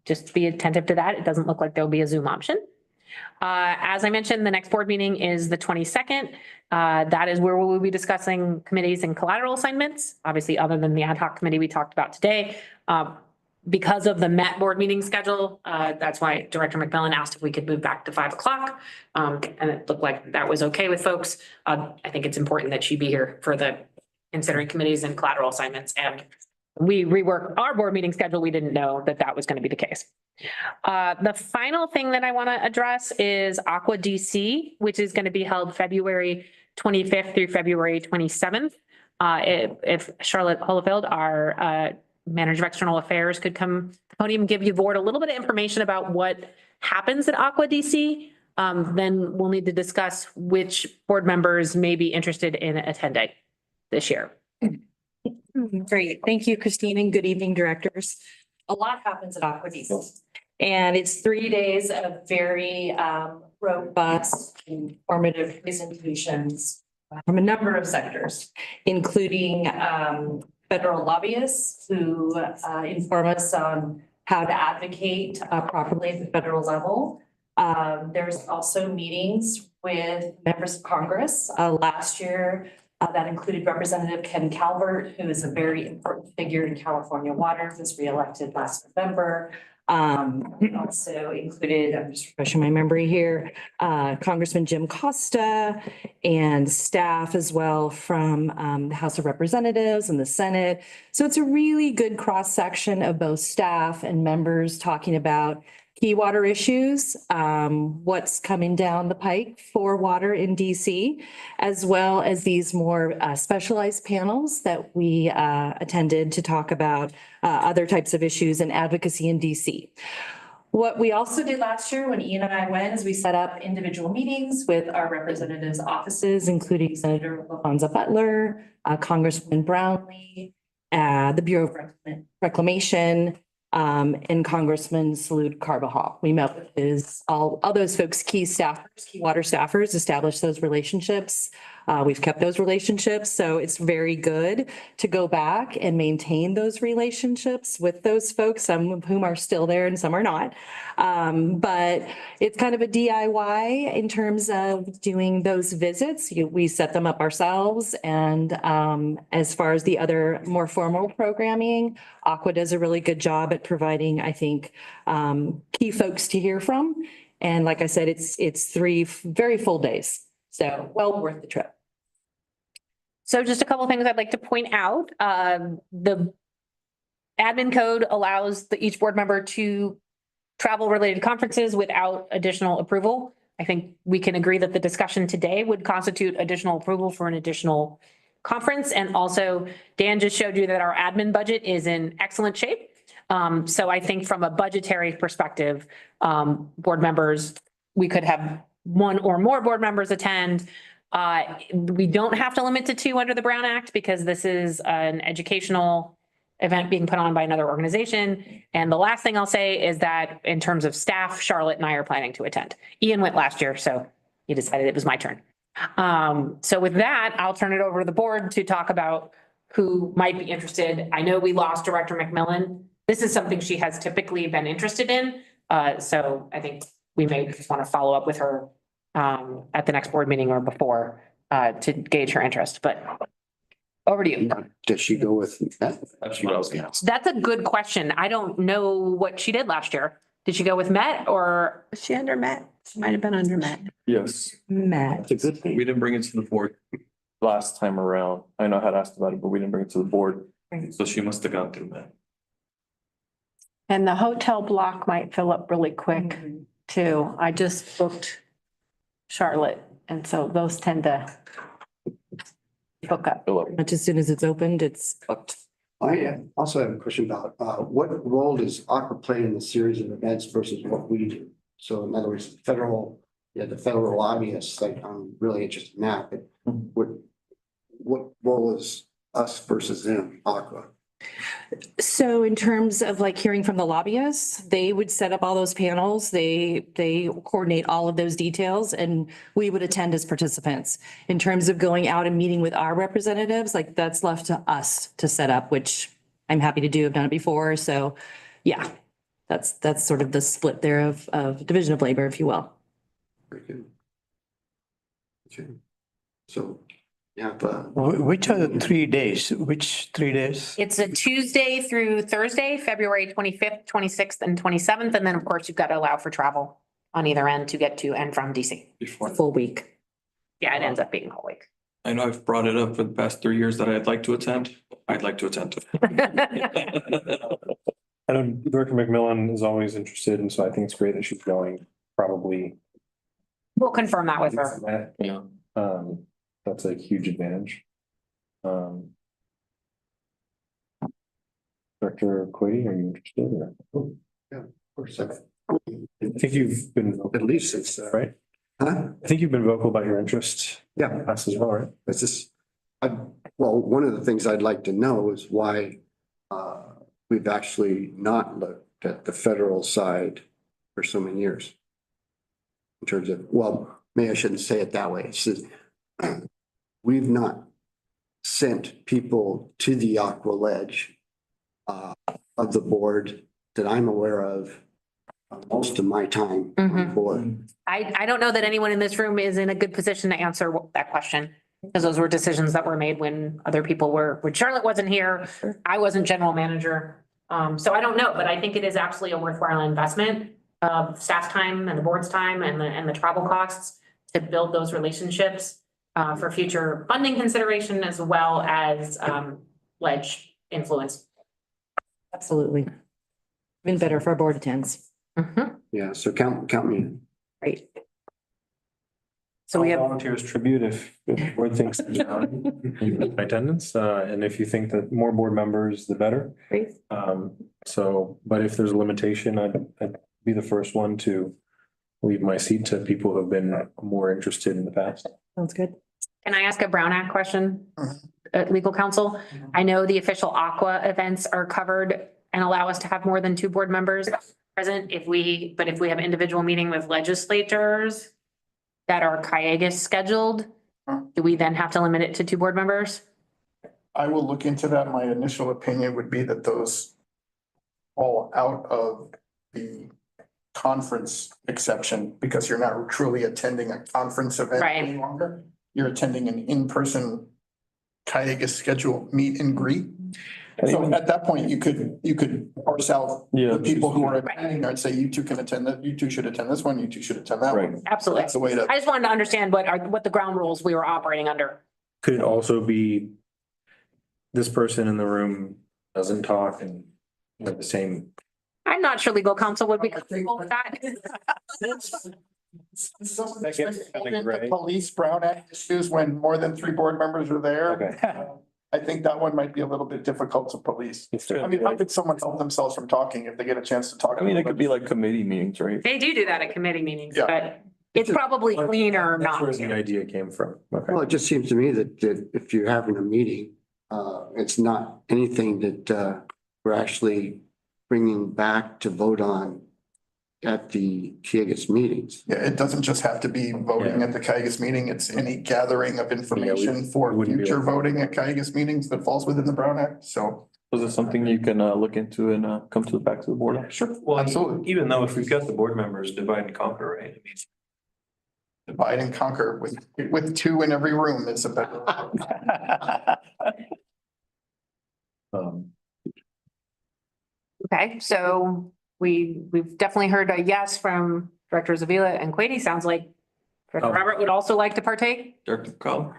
just be attentive to that. It doesn't look like there'll be a Zoom option. As I mentioned, the next board meeting is the 22nd. That is where we will be discussing committees and collateral assignments, obviously other than the ad hoc committee we talked about today. Because of the Met board meeting schedule, that's why Director McMillan asked if we could move back to 5 o'clock. And it looked like that was okay with folks. I think it's important that she be here for the considering committees and collateral assignments. And we rework our board meeting schedule. We didn't know that that was going to be the case. The final thing that I want to address is Aqua DC, which is going to be held February 25th through February 27th. If Charlotte Holofield, our Manager of External Affairs, could come to the podium and give you board a little bit of information about what happens at Aqua DC, then we'll need to discuss which board members may be interested in attending this year. Great. Thank you, Christine, and good evening, directors. A lot happens at Aqua DC, and it's 3 days of very robust, informative presentations from a number of sectors, including federal lobbyists who inform us on how to advocate properly at the federal level. There's also meetings with members of Congress. Last year, that included Representative Ken Calvert, who is a very important figure in California water, was reelected last November. Also included, I'm just refreshing my memory here, Congressman Jim Costa and staff as well from the House of Representatives and the Senate. So it's a really good cross section of both staff and members talking about key water issues, what's coming down the pike for water in DC, as well as these more specialized panels that we attended to talk about other types of issues and advocacy in DC. What we also did last year when Ian and I went is we set up individual meetings with our representatives' offices, including Senator LaFonza Butler, Congresswoman Brownlee, the Bureau of Reclamation, and Congressman Salud Carbajal. We met with all those folks, key staffers, key water staffers, established those relationships. We've kept those relationships. So it's very good to go back and maintain those relationships with those folks, some of whom are still there and some are not. But it's kind of a DIY in terms of doing those visits. We set them up ourselves. And as far as the other more formal programming, Aqua does a really good job at providing, I think, key folks to hear from. And like I said, it's 3 very full days. So well worth the trip. So just a couple of things I'd like to point out. The admin code allows each board member to travel related conferences without additional approval. I think we can agree that the discussion today would constitute additional approval for an additional conference. And also Dan just showed you that our admin budget is in excellent shape. So I think from a budgetary perspective, board members, we could have 1 or more board members attend. We don't have to limit to 2 under the Brown Act because this is an educational event being put on by another organization. And the last thing I'll say is that in terms of staff, Charlotte and I are planning to attend. Ian went last year, so he decided it was my turn. So with that, I'll turn it over to the board to talk about who might be interested. I know we lost Director McMillan. This is something she has typically been interested in. So I think we may just want to follow up with her at the next board meeting or before to gauge her interest, but over to you. Does she go with that? That's a good question. I don't know what she did last year. Did she go with Met or? Was she under Met? She might have been under Met. Yes, Met. That's a good thing. we didn't bring it to the board last time around. I know I had asked about it, but we didn't bring it to the board. So she must have gone through that. And the hotel block might fill up really quick too. I just booked Charlotte, and so those tend to book up. Much as soon as it's opened, it's booked. I also have a question about what role does Aqua play in the series of events versus what we do? So in other words, the federal lobbyists, like I'm really interested in that, but what role is us versus them, Aqua? So in terms of like hearing from the lobbyists, they would set up all those panels. They coordinate all of those details and we would attend as participants. In terms of going out and meeting with our representatives, like that's left to us to set up, which I'm happy to do. I've done it before. So yeah, that's sort of the split there of division of labor, if you will. Very good. Okay. So, yeah, Which are the 3 days? Which 3 days? It's a Tuesday through Thursday, February 25th, 26th, and 27th. And then, of course, you've got to allow for travel on either end to get to and from DC. Full week. Yeah, it ends up being a whole week. I know I've brought it up for the past 3 years that I'd like to attend. I'd like to attend. I know Director McMillan is always interested, and so I think it's great that she's going, probably. We'll confirm that with her. Yeah. That's a huge advantage. Director Quady, are you interested? Or? yeah, of course. I think you've been at least it's right. Huh? I think you've been vocal about your interest. Yeah, Us as well, right? it's just, well, one of the things I'd like to know is why we've actually not looked at the federal side for so many years. In terms of, well, maybe I shouldn't say it that way. It's just, we've not sent people to the Aqua Ledge of the board that I'm aware of most of my time on the board. I don't know that anyone in this room is in a good position to answer that question. Because those were decisions that were made when other people were, when Charlotte wasn't here, I wasn't general manager. So I don't know, but I think it is absolutely a worthwhile investment of staff time and the board's time and the travel costs to build those relationships for future funding consideration as well as ledge influence. Absolutely. Been better if our board attends. Yeah, so count me in. Great. So we have volunteers tribute if the board thinks attendance, and if you think that more board members, the better. Great. So, but if there's a limitation, I'd be the first one to leave my seat to people who have been more interested in the past. Sounds good. Can I ask a Brown Act question? Legal counsel, I know the official Aqua events are covered and allow us to have more than 2 board members present if we have individual meeting with legislators that are Calleguas scheduled, do we then have to limit it to 2 board members? I will look into that. My initial opinion would be that those fall out of the conference exception because you're not truly attending a conference event any longer. You're attending an in-person Calleguas scheduled meet and greet. So at that point, you could parse out the people who are attending there and say, you two can attend that, you two should attend this one, you two should attend that one. Absolutely. That's the way to. I just wanted to understand what the ground rules we were operating under. Could it also be this person in the room doesn't talk and have the same? I'm not sure legal counsel would be comfortable with that. The police Brown Act issues when more than 3 board members are there. Okay. I think that one might be a little bit difficult to police. I mean, how could someone help themselves from talking if they get a chance to talk? I mean, it could be like committee meetings, right? They do that at committee meetings, Yeah. but it's probably cleaner That's not where the to. idea came from. Okay. Well, it just seems to me that if you're having a meeting, it's not anything that we're actually bringing back to vote on at the Calleguas meetings. Yeah, it doesn't just have to be voting at the Calleguas meeting. It's any gathering of information for wouldn't be future like- voting at Calleguas meetings that falls within the Brown Act. So. Was it something you can look into and come back to the board? Sure. Well, Absolutely. even though if we've got the board members divide and conquer, right? I mean, Divide and conquer with 2 in every room. It's a better. Okay, so we've definitely heard a yes from Directors Avila and Quady. Sounds like Director Robert would also like to partake. Director Call.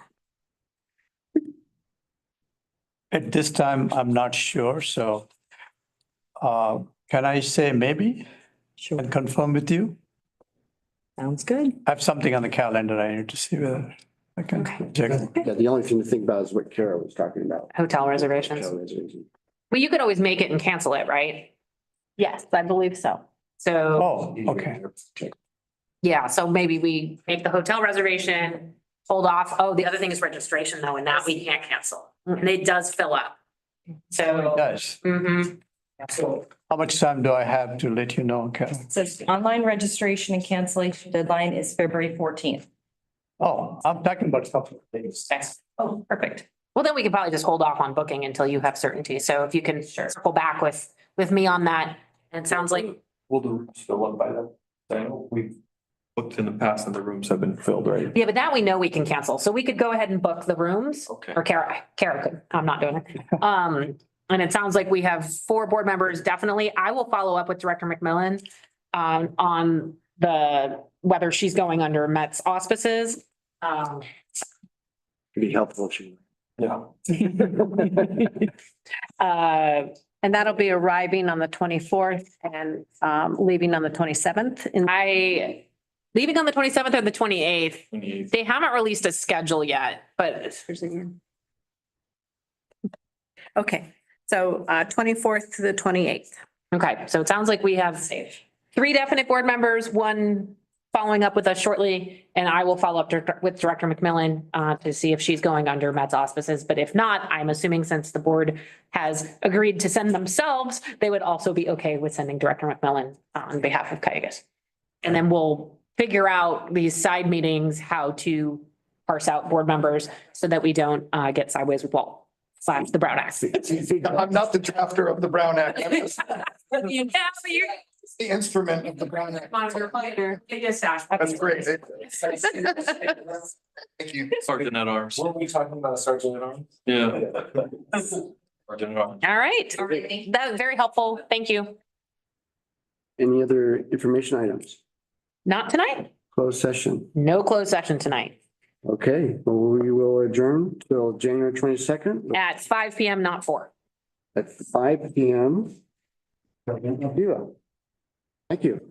At this time, I'm not sure, so can I say maybe Sure. and confirm with you? Sounds good. I have something on the calendar. I need to see whether I can check. Yeah, the only thing to think about is what Kara was talking about. Hotel reservations. Hotel reservations. Well, you could always make it and cancel it, right? Yes, I believe so. So, Oh, okay. yeah, so maybe we make the hotel reservation, hold off. Oh, the other thing is registration though, and that we can't cancel. And it does fill up. So. Yes. Mhm. So how much time do I have to let you know, Carol? So the online registration and cancellation deadline is February 14th. Oh, I'm talking about a couple of days. Oh, perfect. Well, then we could probably just hold off on booking until you have certainty. So if you can circle back with me on that, it sounds like, Will the rooms fill up by then? I know we've booked in the past and the rooms have been filled, right? yeah, but that we know we can cancel. So we could go ahead and book the rooms. Okay. Or Kara could. I'm not doing it. And it sounds like we have 4 board members, definitely. I will follow up with Director McMillan on whether she's going under Met's auspices. Be helpful if you. Yeah. And that'll be arriving on the 24th and leaving on the 27th. Leaving on the 27th or the 28th. 28th. They haven't released a schedule yet, but Okay, so 24th to the 28th. okay, so it sounds like we have 3 definite board members, 1 following up with us shortly, and I will follow up with Director McMillan to see if she's going under Met's auspices. But if not, I'm assuming since the board has agreed to send themselves, they would also be okay with sending Director McMillan on behalf of Calleguas. And then we'll figure out these side meetings, how to parse out board members so that we don't get sideways with Walt / the Brown Act. I'm not the drafter of the Brown Act. I'm just Yeah, but you're. the instrument of the Brown Act. That's great. Thank you. Sergeant at arms. Were we talking about a sergeant at arms? Yeah. Sergeant at arms. All right, that was very helpful. Thank you. Any other information items? Not tonight. Closed session. No closed session tonight Okay, well, we will adjourn till January 22nd at 5 PM, not 4. at 5 PM. Thank you. Thank you.